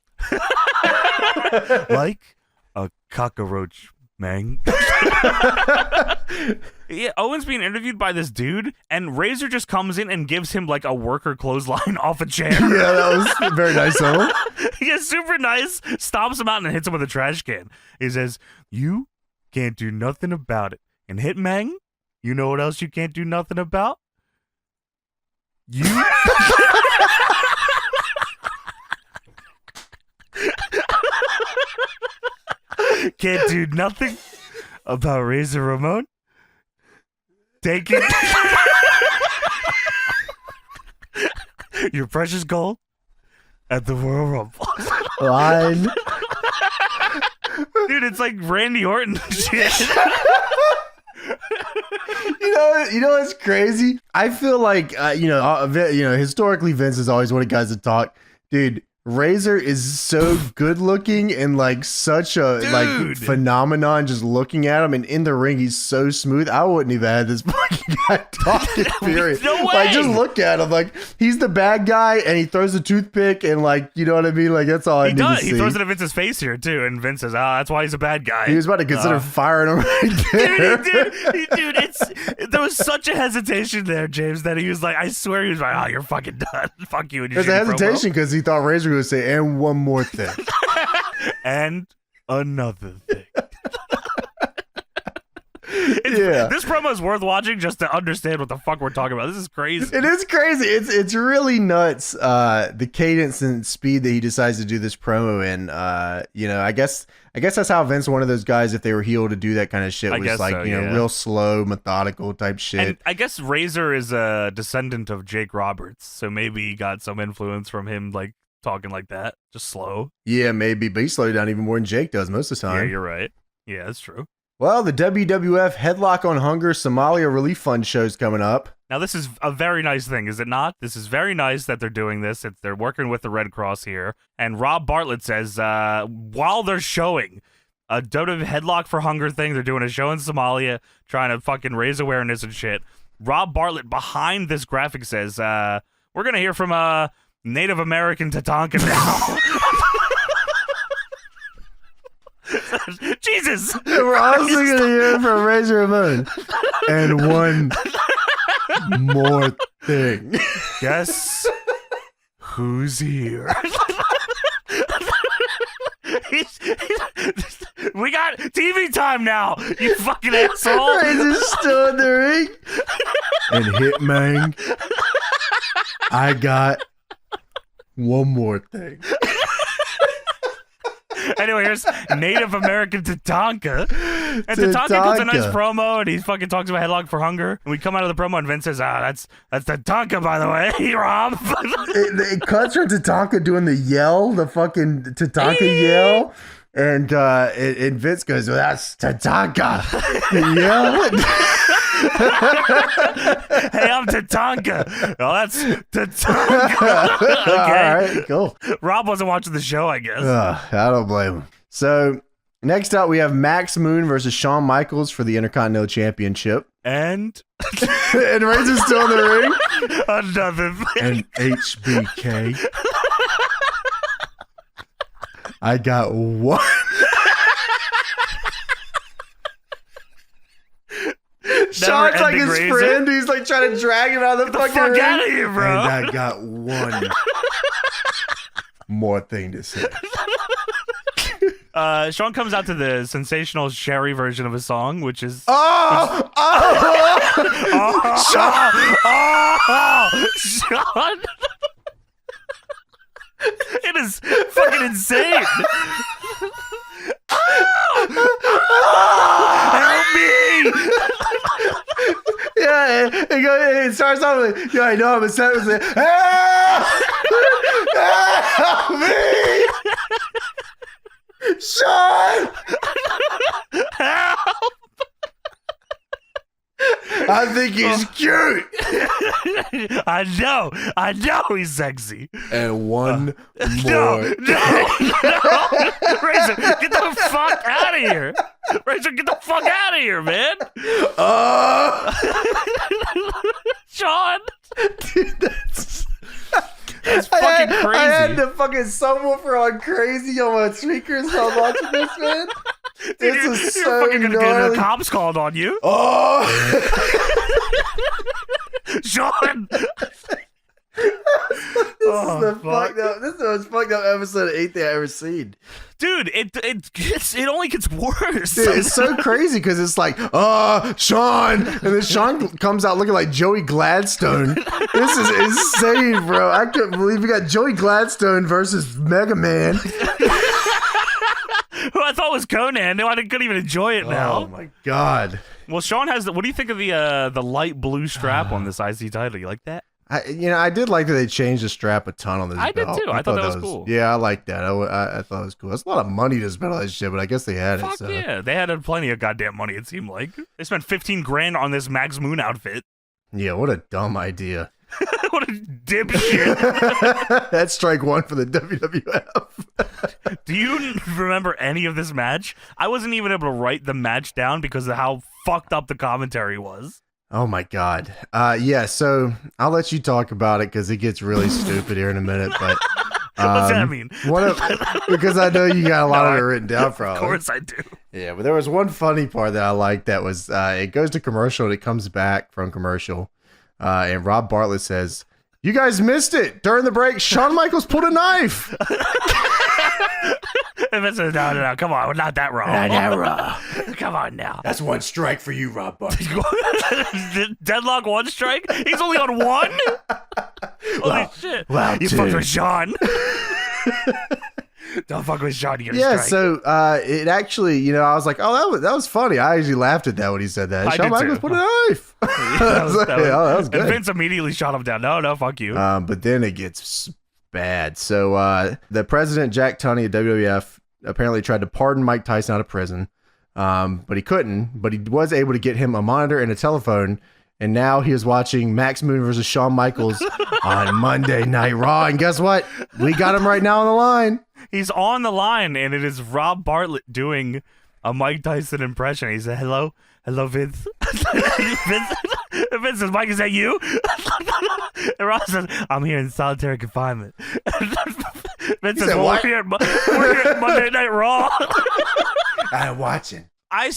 Like a cockroach, Mang. Yeah, Owen's being interviewed by this dude, and Razor just comes in and gives him like a worker clothesline off a chair. Yeah, that was very nice of him. Yeah, super nice. Stomps him out and hits him with a trash can. He says, "You can't do nothing about it." And Hitman, you know what else you can't do nothing about? You. Can't do nothing about Razor Ramon taking your precious gold at the Royal Rumble. Line. Dude, it's like Randy Orton shit. You know what's crazy? I feel like historically Vince has always wanted guys to talk. Dude, Razor is so good looking and like such a like phenomenon just looking at him, and in the ring he's so smooth. I wouldn't even have this fucking guy talking, period. No way. Like just look at him, like he's the bad guy and he throws a toothpick and like, you know what I mean? Like that's all I need to see. He throws it at Vince's face here too, and Vince says, that's why he's a bad guy. He was about to consider firing him right there. Dude, there was such a hesitation there, James, that he was like, I swear he was like, you're fucking done. Fuck you. There's a hesitation because he thought Razor would say, and one more thing. And another thing. Yeah. This promo is worth watching just to understand what the fuck we're talking about. This is crazy. It is crazy. It's really nuts. The cadence and speed that he decides to do this promo in. I guess that's how Vince, one of those guys, if they were heel to do that kind of shit, was like, real slow, methodical type shit. And I guess Razor is a descendant of Jake Roberts, so maybe he got some influence from him, like talking like that, just slow. Yeah, maybe, but he slowed down even more than Jake does most of the time. Yeah, you're right. Yeah, that's true. Well, the WWF Headlock on Hunger Somalia Relief Fund show's coming up. Now, this is a very nice thing, is it not? This is very nice that they're doing this. They're working with the Red Cross here. And Rob Bartlett says, while they're showing a WWF Headlock for Hunger thing, they're doing a show in Somalia, trying to fucking raise awareness and shit. Rob Bartlett behind this graphic says, we're going to hear from a Native American Tatanka now. Jesus! We're also going to hear from Razor Ramon. And one more thing. Guess who's here? We got TV time now, you fucking asshole. Razor's still in the ring. And Hitman, I got one more thing. Anyway, here's Native American Tatanka. And Tatanka does a nice promo, and he fucking talks about Headlock for Hunger. And we come out of the promo, and Vince says, that's Tatanka, by the way, Rob. it cuts from Tatanka doing the yell, the fucking Tatanka yell. And Vince goes, well, that's Tatanka. Yeah. Hey, I'm Tatanka. Oh, that's Tatanka. Okay. All right, cool. Rob wasn't watching the show, I guess. I don't blame him. So, next up, we have Max Moon versus Shawn Michaels for the Intercontinental Championship. And Razor's still in the ring. Another thing. And HBK. I got one. Sean's like his friend. He's like trying to drag him out of the fucking ring. Get the fuck out of here, bro. And I got one more thing to say. Shawn comes out to the sensational Sherry version of a song, which is Sean! Shawn! It is fucking insane. Help me! Yeah, it starts off with, I know I'm upset with it. Help me! Sean! Help! I think he's cute. I know he's sexy. And one more. No. Razor, get the fuck out of here. Razor, get the fuck out of here, man. Sean. Dude, that's fucking crazy. I had the fucking subwoofer on crazy on my speakers while watching this, man. Dude, this is you're so fucking gonna gnarly. get the cops called on you. Sean. This is the fucked up. This is the most fucked up episode of 8th I ever seen. Dude, it only gets worse. Dude, it's so crazy because it's like, Sean, and then Sean comes out looking like Joey Gladstone. This is insane, bro. I couldn't believe we got Joey Gladstone versus Mega Man. Who I thought was Conan. I couldn't even enjoy it now. Oh my god. Well, Sean has what do you think of the light blue strap on this IC title? You like that? I did like that they changed the strap a ton on this belt. I did too. I thought that was cool. Yeah, I like that. I thought it was cool. It's a lot of money to spend on this shit, but I guess they had Fuck it. So. Yeah, they had plenty of goddamn money. It seemed like they spent $15,000 on this Max Moon outfit. Yeah, what a dumb idea. What a dipshit. That's strike one for the WWF. Do you remember any of this match? I wasn't even able to write the match down because of how fucked up the commentary was. Oh my god. Yeah, so I'll let you talk about it because it gets really stupid here in a minute. But what's that mean? Because I know you got a lot of it written down, probably. Of course I do. Yeah, but there was one funny part that I liked that was it goes to commercial and it comes back from commercial. And Rob Bartlett says, "You guys missed it. During the break, Shawn Michaels pulled a knife." And Vince says, no, come on, we're not that raw. Not that raw. Come on now. That's one strike for you, Rob Bartlett. Deadlock one strike? He's only on one? Holy shit. Wow, you fucked with Sean. Don't fuck with Sean, you get a strike. So it actually, I was like, oh, that was funny. I actually laughed at that when he said that. Shawn Michaels put a knife. That was good. And Vince immediately shot him down. No, fuck you. But then it gets bad. So the president, Jack Tunney of WWF, apparently tried to pardon Mike Tyson out of prison. but he couldn't. But he was able to get him a monitor and a telephone. And now he is watching Max Moon versus Shawn Michaels on Monday Night Raw. And guess what? We got him right now on the line. He's on the line, and it is Rob Bartlett doing a Mike Tyson impression. He said, hello, Vince. Vince says, Mike, is that you? And Rob says, I'm here in solitary confinement. Vince says, well, we're here at Monday Night Raw. I'm watching. I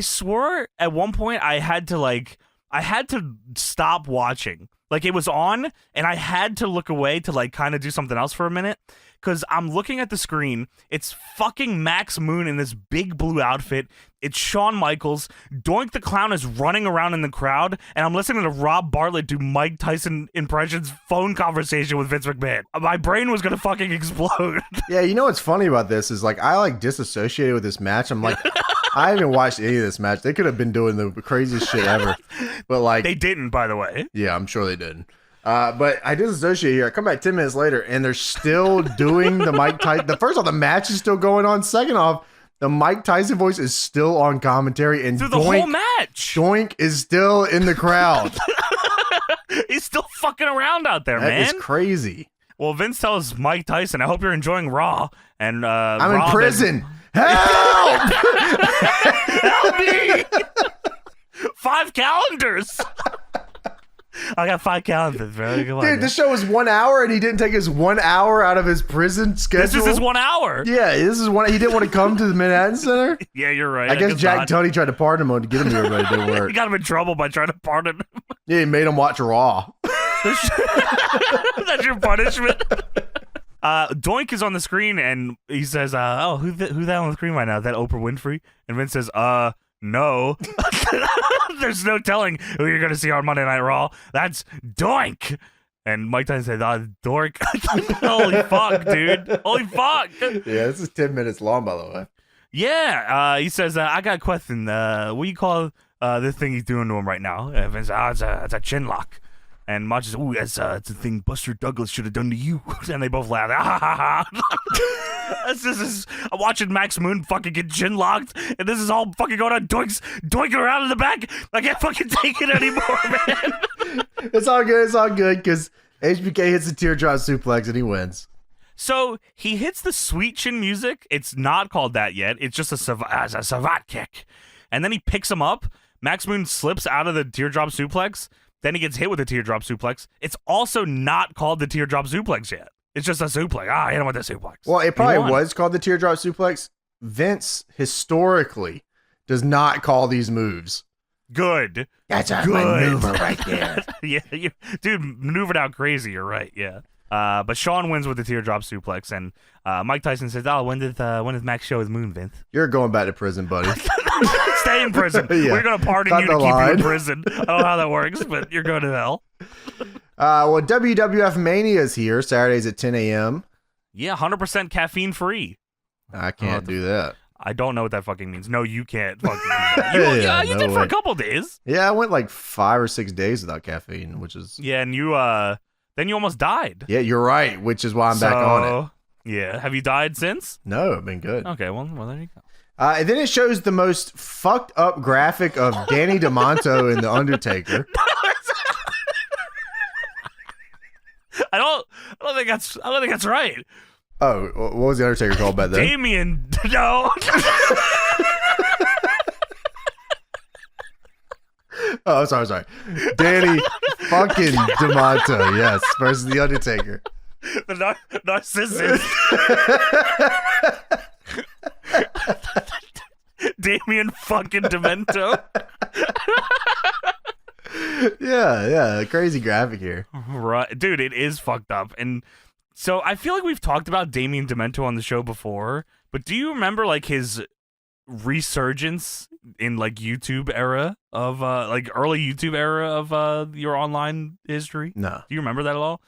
swore at one point I had to stop watching. Like, it was on, and I had to look away to, like, kind of do something else for a minute, because I'm looking at the screen. It's fucking Max Moon in this big blue outfit. It's Shawn Michaels. Doink the Clown is running around in the crowd, and I'm listening to Rob Bartlett do Mike Tyson impressions phone conversation with Vince McMahon. My brain was gonna fucking explode. Yeah, you know what's funny about this is, like, I, like, disassociated with this match. I'm like... I haven't watched any of this match. They could have been doing the craziest shit ever. But like they didn't, by the way. Yeah, I'm sure they didn't. But I disassociate here. I come back 10 minutes later and they're still doing the Mike Tyson. First off, the match is still going on. Second off, the Mike Tyson voice is still on commentary, and through the whole match. Doink is still in the crowd. He's still fucking around out there, man. That is crazy. Well, Vince tells Mike Tyson, I hope you're enjoying Raw. And I'm Rob in prison. Help! Help me! 5 calendars. I got 5 calendars, bro. Come on, dude, this show was 1 hour, and he didn't take his 1 hour out of his prison schedule. This is his 1 hour. Yeah, this is one. He didn't want to come to the Manhattan Center. Yeah, you're right. I guess Jack Tunney tried to pardon him to get him here, but it didn't work. He got him in trouble by trying to pardon him. Yeah, he made him watch Raw. That's your punishment. Doink is on the screen, and he says, who's that on the screen right now? Is that Oprah Winfrey? And Vince says, no. There's no telling who you're going to see on Monday Night Raw. That's Doink. And Mike Tyson said, dork. Holy fuck, dude. Holy fuck. Yeah, this is 10 minutes long, by the way. Yeah. He says, I got a question. What do you call this thing he's doing to him right now? And Vince says, it's a chin lock. And Mach says, ooh, it's a thing Buster Douglas should have done to you. And they both laugh. I'm watching Max Moon fucking get chin locked, and this is all fucking going on. Doinking around in the back. I can't fucking take it anymore, man. It's all good, because HBK hits the teardrop suplex, and he wins. So he hits the sweet chin music. It's not called that yet. It's just a savate kick. And then he picks him up. Max Moon slips out of the teardrop suplex. Then he gets hit with a teardrop suplex. It's also not called the teardrop suplex yet. It's just a suplex. Hit him with the suplex. Well, it probably was called the teardrop suplex. Vince, historically, does not call these moves. Good. That's a maneuver right there. Yeah, dude, maneuvered out crazy. You're right, yeah. But Shawn wins with the teardrop suplex, and Mike Tyson says, when does Max show his moon, Vince? You're going back to prison, buddy. Stay in prison. Yeah. We're going to pardon you to keep you in prison. I don't know how that works, but you're going to hell. Well, WWF Mania is here, Saturdays at 10 a.m. Yeah, 100% caffeine free. I can't do that. I don't know what that fucking means. No, you can't fucking do that. You did for a couple days. Yeah, I went like 5 or 6 days without caffeine, which is... Yeah, and you then you almost died. Yeah, you're right, which is why I'm back on it. Yeah. Have you died since? No, I've been good. Okay, well, there you go. And then it shows the most fucked up graphic of Danny Demento and the Undertaker. I don't think that's right. Oh, what was the Undertaker called back then? Damien, no. Oh, sorry. Danny fucking Demento, yes, versus the Undertaker. The Narcissist. Damian fucking Demento. Yeah, crazy graphic here. Right, dude, it is fucked up. And so I feel like we've talked about Damian Demento on the show before, but do you remember like his resurgence in like YouTube era of like early YouTube era of your online history? No. Do you remember that at all?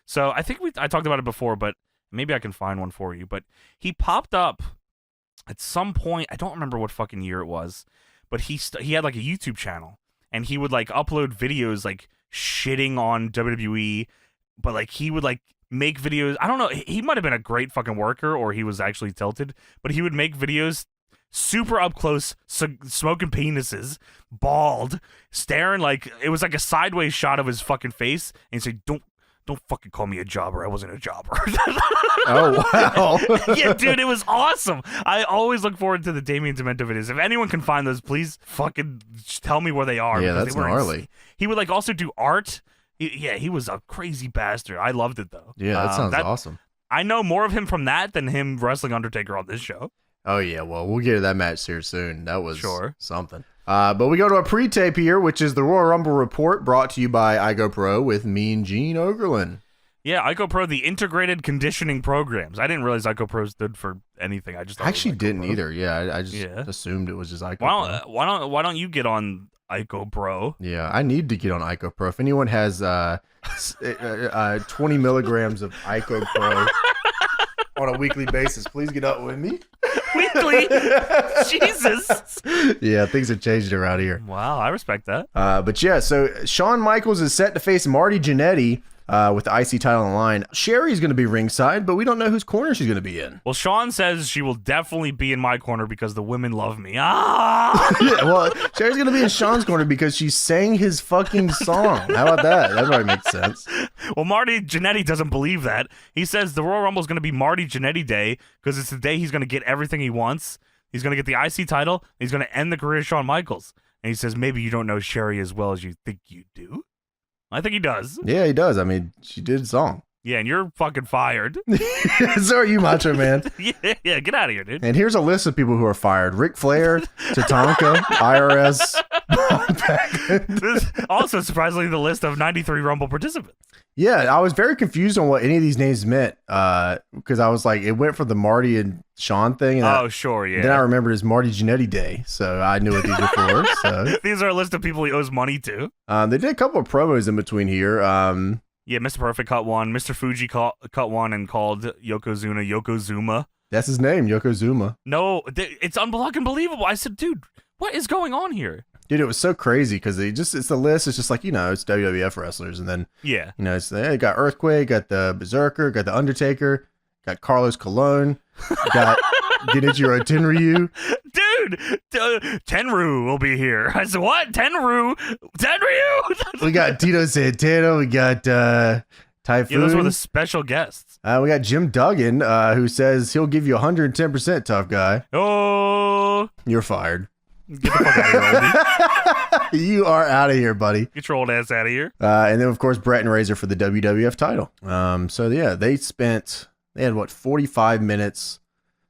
So I think I talked about it before, but maybe I can find one for you. But he popped up at some point. I don't remember what fucking year it was, but he had like a YouTube channel, and he would like upload videos like shitting on WWE, but like he would like make videos. I don't know. He might have been a great fucking worker, or he was actually tilted, but he would make videos super up close, smoking penises, bald, staring like it was like a sideways shot of his fucking face, and he'd say, "Don't fucking call me a jobber. I wasn't a jobber." Oh, wow. Yeah, dude, it was awesome. I always look forward to the Damian Demento videos. If anyone can find those, please fucking tell me where they are. Yeah, that's gnarly. He would like also do art. He was a crazy bastard. I loved it though. Yeah, that sounds awesome. I know more of him from that than him wrestling Undertaker on this show. Oh, yeah. Well, we'll get to that match here soon. That was something. But we go to a pre-tape here, which is the Royal Rumble Report brought to you by IGO with Mean Gene Okerlund. Yeah, IGO, the integrated conditioning programs. I didn't realize IGO stood for anything. I actually didn't either. Yeah, I just assumed it was just IGO. Why don't you get on IGO? Yeah, I need to get on IGO. If anyone has 20 milligrams of IGO on a weekly basis, please get up with me. Weekly? Jesus. Yeah, things have changed around here. Wow, I respect that. But yeah, so Shawn Michaels is set to face Marty Jannetty with the IC title on the line. Sherry's going to be ringside, but we don't know whose corner she's going to be in. Well, Shawn says she will definitely be in my corner because the women love me. Ah! Yeah, well, Sherry's going to be in Shawn's corner because she sang his fucking song. How about that? That probably makes sense. Well, Marty Jannetty doesn't believe that. He says the Royal Rumble is going to be Marty Jannetty Day because it's the day he's going to get everything he wants. He's going to get the IC title. He's going to end the career of Shawn Michaels. And he says, maybe you don't know Sherry as well as you think you do. I think he does. Yeah, he does. I mean, she did a song. Yeah, and you're fucking fired. So are you, Macho Man. Yeah, get out of here, dude. And here's a list of people who are fired. Ric Flair, Tatanka, IRS. This also, surprisingly, the list of 93 Rumble participants. Yeah, I was very confused on what any of these names meant because I was like, it went for the Marty and Shawn thing. And sure, yeah. Then I remembered it's Marty Jannetty Day, so I knew what these were for. So. These are a list of people he owes money to. They did a couple of promos in between here. Yeah, Mr. Perfect cut one. Mr. Fuji cut one and called Yokozuna Yokozuma. That's his name, Yokozuna. No, it's unbelievable. I said, dude, what is going on here? Dude, it was so crazy because it's the list. It's just like, it's WWF wrestlers. And then, it's got Earthquake, got the Berserker, got the Undertaker, got Carlos Colon, got Genichiro Tenryu. Dude, Tenryu will be here. I said, what? Tenryu? We got Tito Santana. We got Typhoon. Yeah, those were the special guests. We got Jim Duggan, who says he'll give you 110%, tough guy. Oh. You're fired. Get the fuck out of here, oldie. You are out of here, buddy. Get your old ass out of here. And then, of course, Brett and Razor for the WWF title. So, yeah, they had, 45 minutes.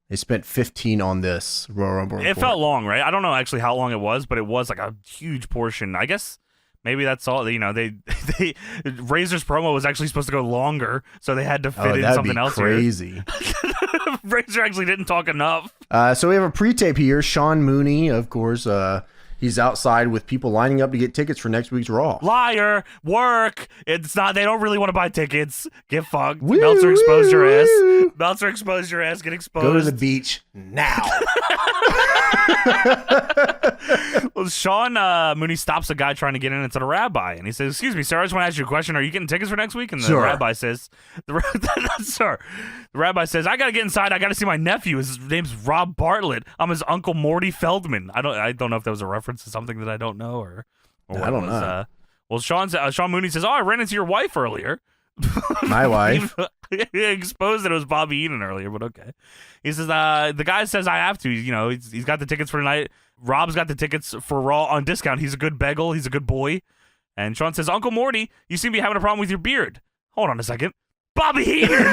They spent 15 on this Royal Rumble report. It felt long, right? I don't know actually how long it was, but it was like a huge portion. I guess maybe that's all. They Razor's promo was actually supposed to go longer, so they had to fit in something else. Crazy. Razor actually didn't talk enough. So we have a pre-tape here. Sean Mooney, of course. He's outside with people lining up to get tickets for next week's Raw. Liar, work. It's not. They don't really want to buy tickets. Get fucked. Meltzer exposed your ass. Meltzer exposed your ass. Get exposed. Go to the beach now. Well, Sean Mooney stops a guy trying to get into the rabbi, and he says, "Excuse me, sir, I just want to ask you a question. Are you getting tickets for next week?" And the rabbi says, "Sir." The rabbi says, "I gotta get inside. I gotta see my nephew. His name's Rob Bartlett. I'm his uncle Morty Feldman." I don't know if that was a reference to something that I don't know or I don't know. Well, Sean Mooney says, "Oh, I ran into your wife earlier." My wife. He exposed that it was Bobby Heenan earlier, but okay. He says, the guy says I have to. He's got the tickets for tonight. Rob's got the tickets for Raw on discount. He's a good bagel. He's a good boy. And Sean says, "Uncle Morty, you seem to be having a problem with your beard." Hold on a second. Bobby Heenan!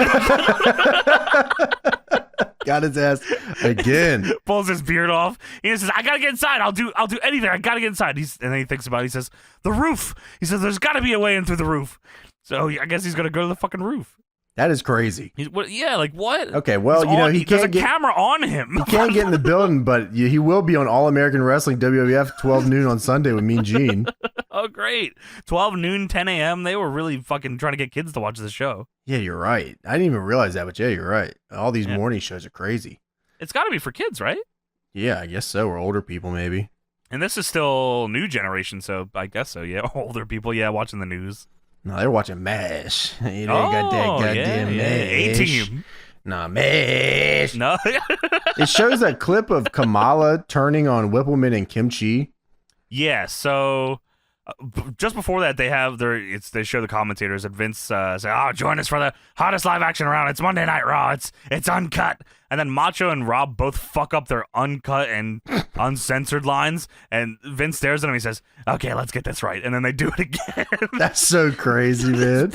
Got his ass again. Pulls his beard off. He says, "I gotta get inside. I'll do anything. I gotta get inside." And then he thinks about it. He says, "The roof." He says, "There's gotta be a way in through the roof." So I guess he's gonna go to the fucking roof. That is crazy. Like what? Okay, well, he there's can't a camera on him. He can't get in the building, but he will be on All American Wrestling WWF 12 noon on Sunday with Mean Gene. Oh, great. 12 noon, 10 a.m. They were really fucking trying to get kids to watch this show. Yeah, you're right. I didn't even realize that, but yeah, you're right. All these morning shows are crazy. It's got to be for kids, right? Yeah, I guess so. Or older people, maybe. And this is still new generation, so I guess so. Yeah, older people, watching the news. No, they're watching MASH. Got that goddamn MASH. A-Team. Nah, mesh. No. It shows a clip of Kamala turning on Whippleman and Kimchi. Yeah, so just before that, they show the commentators and Vince say, "Oh, join us for the hottest live action round. It's Monday Night Raw. It's uncut." And then Macho and Rob both fuck up their uncut and uncensored lines, and Vince stares at him. He says, "Okay, let's get this right." And then they do it again. That's so crazy, man.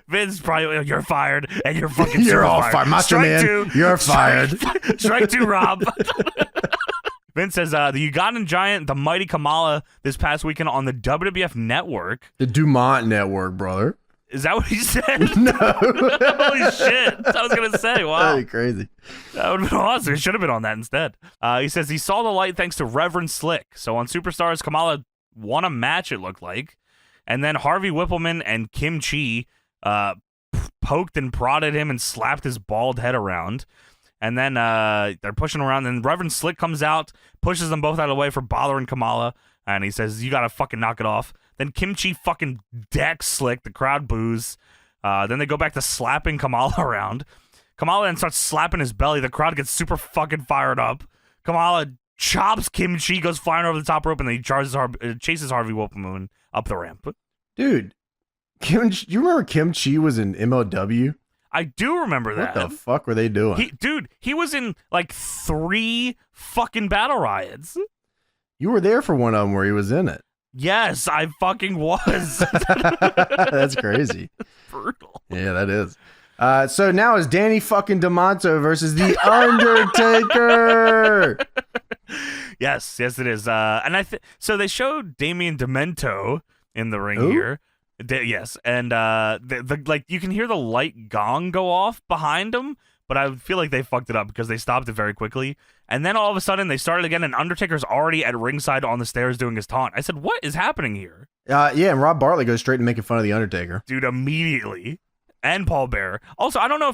Vince probably, "You're fired, and you're fucking you're all fired. Macho Strike Man, two. you're fired. Strike two, Rob." Vince says the Ugandan Giant, the mighty Kamala, this past weekend on the WWF Network. The Dumont Network, brother. Is that what he said? No. Holy shit. I was going to say, wow. That'd be crazy. That would have been awesome. It should have been on that instead. He says he saw the light thanks to Reverend Slick. So on Superstars, Kamala won a match, it looked like. And then Harvey Whippleman and Kim Chi poked and prodded him and slapped his bald head around. And then they're pushing around. And Reverend Slick comes out, pushes them both out of the way for bothering Kamala. And he says, "You got to fucking knock it off." Then Kimchi fucking decks Slick. The crowd boos. Then they go back to slapping Kamala around. Kamala then starts slapping his belly. The crowd gets super fucking fired up. Kamala chops Kimchi, goes flying over the top rope, and then he chases Harvey Whippleman up the ramp. Dude, you remember Kimchi was in MLW? I do remember that. What the fuck were they doing? He was in like 3 fucking battle riots. You were there for one of them where he was in it. Yes, I fucking was. That's crazy. Brutal. Yeah, that is. So now it's Danny fucking Demento versus the Undertaker. Yes, it is. And so they showed Damian Demento in the ring here. Yes, and the like you can hear the light gong go off behind him, but I feel like they fucked it up because they stopped it very quickly. And then all of a sudden they started again, and Undertaker's already at ringside on the stairs doing his taunt. I said, "What is happening here?" Yeah, and Rob Bartlett goes straight to making fun of the Undertaker. Dude, immediately. And Paul Bearer. Also, I don't know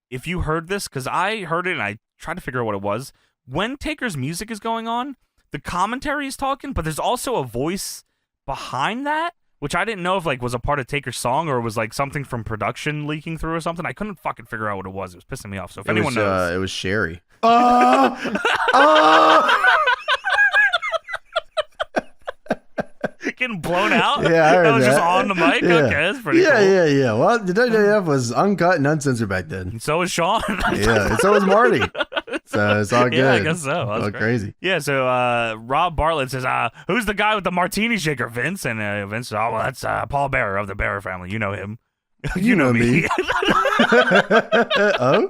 if you heard this, because I heard it and I tried to figure out what it was. When Taker's music is going on, the commentary is talking, but there's also a voice behind that, which I didn't know if was a part of Taker's song or was something from production leaking through or something. I couldn't fucking figure out what it was. It was pissing me off. So if anyone knows, it was Sherry. Getting blown out. Yeah, I heard that was that. just on the mic. Yeah. Okay, that's pretty cool. Yeah. Well, the WWF was uncut and uncensored back then. And so was Shawn. Yeah, and so was Marty. So it's all good. Yeah, I guess so. All crazy. Yeah, so Rob Bartlett says, "Who's the guy with the martini shaker, Vince?" And Vince says, "Oh, well, that's Paul Bearer of the Bearer family. You know him." You know me. Oh?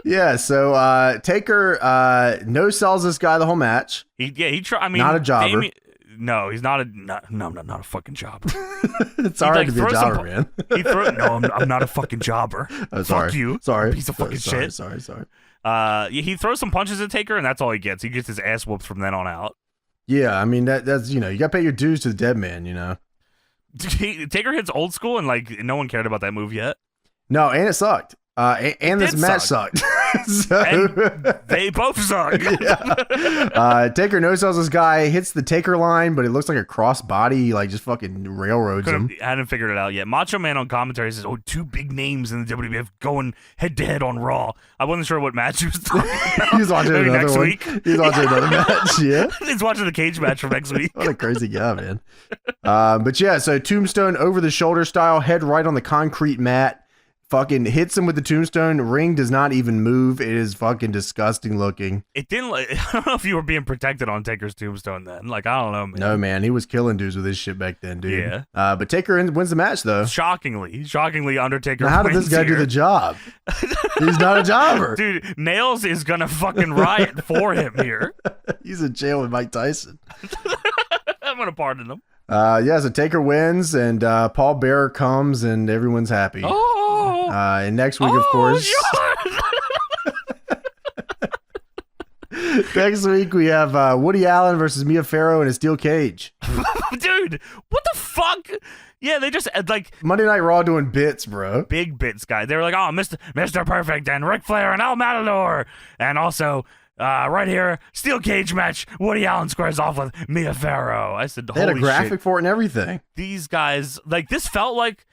Yeah, so Taker no-sells this guy the whole match. Not a jobber. No, he's not not a fucking jobber. It's hard to be a jobber, man. I'm not a fucking jobber. Oh, sorry. Fuck you. Sorry. Piece of fucking shit. Sorry. He throws some punches at Taker, and that's all he gets. He gets his ass whooped from then on out. Yeah, I mean, that's, you got to pay your dues to the dead man, Taker hits old school, and, no one cared about that move yet. No, and it sucked. And this match sucked. So, and they both suck. Yeah. Taker no-sells this guy, hits the Taker line, but it looks like a cross body, just fucking railroads him. Hadn't figured it out yet. Macho Man on commentary says, "Oh, 2 big names in the WWF going head-to-head on Raw." I wasn't sure what match he was talking about. He's watching another next one. week. He's watching another match, yeah. He's watching the cage match for next week. What a crazy guy, man. But yeah, so Tombstone over the shoulder style, head right on the concrete mat. Fucking hits him with the tombstone. Ring does not even move. It is fucking disgusting looking. It didn't. I don't know if you were being protected on Taker's tombstone then. I don't know, man. No, man. He was killing dudes with this shit back then, dude. Yeah. But Taker wins the match, though. Shockingly, Undertaker. Now, how did this guy do the job? He's not a jobber. Dude, Nails is going to fucking riot for him here. He's in jail with Mike Tyson. I'm going to pardon him. So Taker wins, and Paul Bearer comes, and everyone's happy. Oh. And next week, of course. Next week, we have Woody Allen versus Mia Farrow in a steel cage. Dude, what the fuck? Yeah, they just Monday Night Raw doing bits, bro. Big bits, guy. They were like, "Oh, Mr. Perfect and Ric Flair and El Matador, and also right here, steel cage match. Woody Allen squares off with Mia Farrow." I said, "They had a graphic for it and everything." These guys, this felt like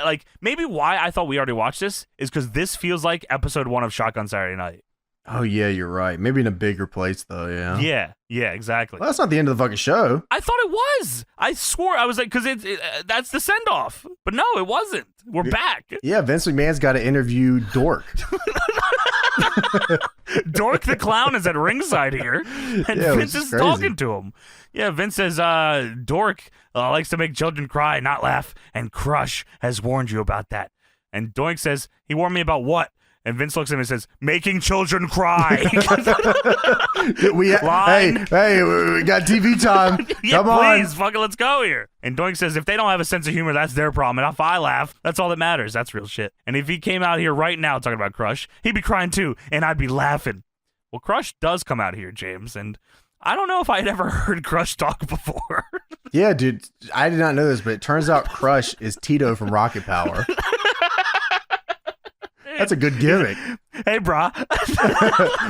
like, maybe why I thought we already watched this is because this feels like episode 1 of Shotgun Saturday Night. Oh, yeah, you're right. Maybe in a bigger place, though, yeah. Yeah, exactly. Well, that's not the end of the fucking show. I thought it was. I swore. I was like, because that's the send-off. But no, it wasn't. We're back. Yeah, Vince McMahon's got to interview Dork. Dork the clown is at ringside here, and Vince is talking to him. Yeah, Vince says, Dork likes to make children cry, not laugh, and Crush has warned you about that. And Doink says, he warned me about what? And Vince looks at him and says, making children cry. Hey, we got TV time. Yeah, Come please, on. fucking let's go here. And Doink says, if they don't have a sense of humor, that's their problem. And if I laugh, that's all that matters. That's real shit. And if he came out here right now talking about Crush, he'd be crying too, and I'd be laughing. Well, Crush does come out here, James, and I don't know if I had ever heard Crush talk before. Yeah, dude, I did not know this, but it turns out Crush is Tito from Rocket Power. That's a good gimmick. Hey, brah.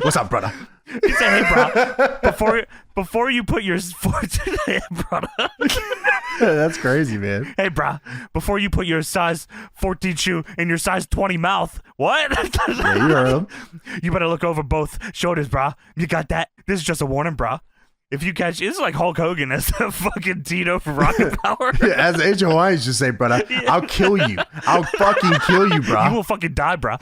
What's up, brother? He said, hey, brah, before you put your... Hey, brother. That's crazy, man. Hey, brah, before you put your size 14 shoe in your size 20 mouth. What? Yeah, you heard him. You better look over both shoulders, brah. You got that? This is just a warning, brah. If you catch, this is like Hulk Hogan as the fucking Tito from Rocket Power. Yeah, as HOI just say, brother, I'll kill you. I'll fucking kill you, bro. You will fucking die, bro.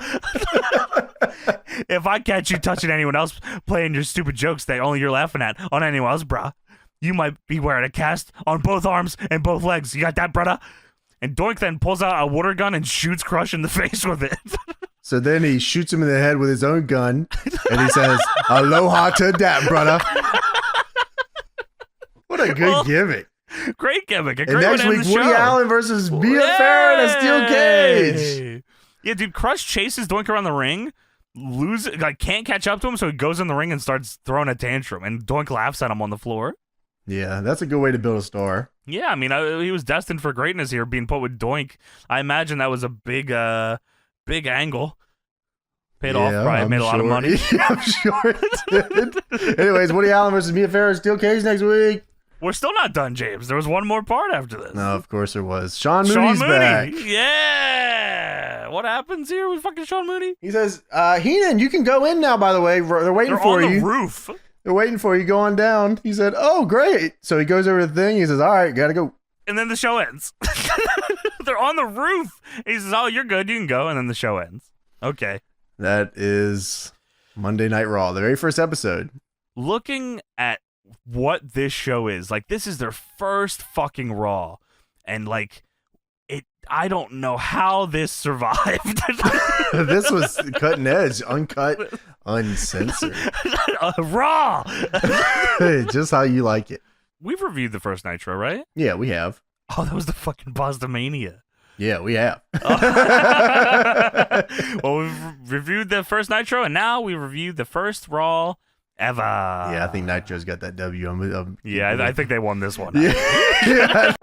If I catch you touching anyone else playing your stupid jokes that only you're laughing at on anyone else, bro, you might be wearing a cast on both arms and both legs. You got that, brother? And Doink then pulls out a water gun and shoots Crush in the face with it. So then he shoots him in the head with his own gun, and he says, aloha to that, brother. What a good gimmick. Great gimmick. A and great next week, Woody Allen versus Mia Farrow in a steel cage. Yeah, dude, Crush chases Doink around the ring, can't catch up to him, so he goes in the ring and starts throwing a tantrum, and Doink laughs at him on the floor. Yeah, that's a good way to build a star. Yeah, I mean, he was destined for greatness here, being put with Doink. I imagine that was a big angle. Paid off, probably made a lot of money. Yeah, I'm sure it did. Anyways, Woody Allen versus Mia Farrow steel cage next week. We're still not done, James. There was one more part after this. No, of course there was. Sean Mooney's back. Yeah. What happens here with fucking Sean Mooney? He says, Heenan, you can go in now, by the way. They're waiting for you. They're on the roof. They're waiting for you. Go on down. He said, oh, great. So he goes over to the thing. He says, all right, gotta go. And then the show ends. They're on the roof. He says, oh, you're good. You can go. And then the show ends. Okay. That is Monday Night Raw, the very first episode. Looking at what this show is, like, this is their first fucking Raw. And, like, I don't know how this survived. This was cutting edge, uncut, uncensored. Raw! Just how you like it. We've reviewed the first Nitro, right? Yeah, we have. Oh, that was the fucking Bostomania. Yeah, we have. Well, we've reviewed the first Nitro, and now we reviewed the first Raw ever. Yeah, I think Nitro's got that W. I think they won this one. Yeah.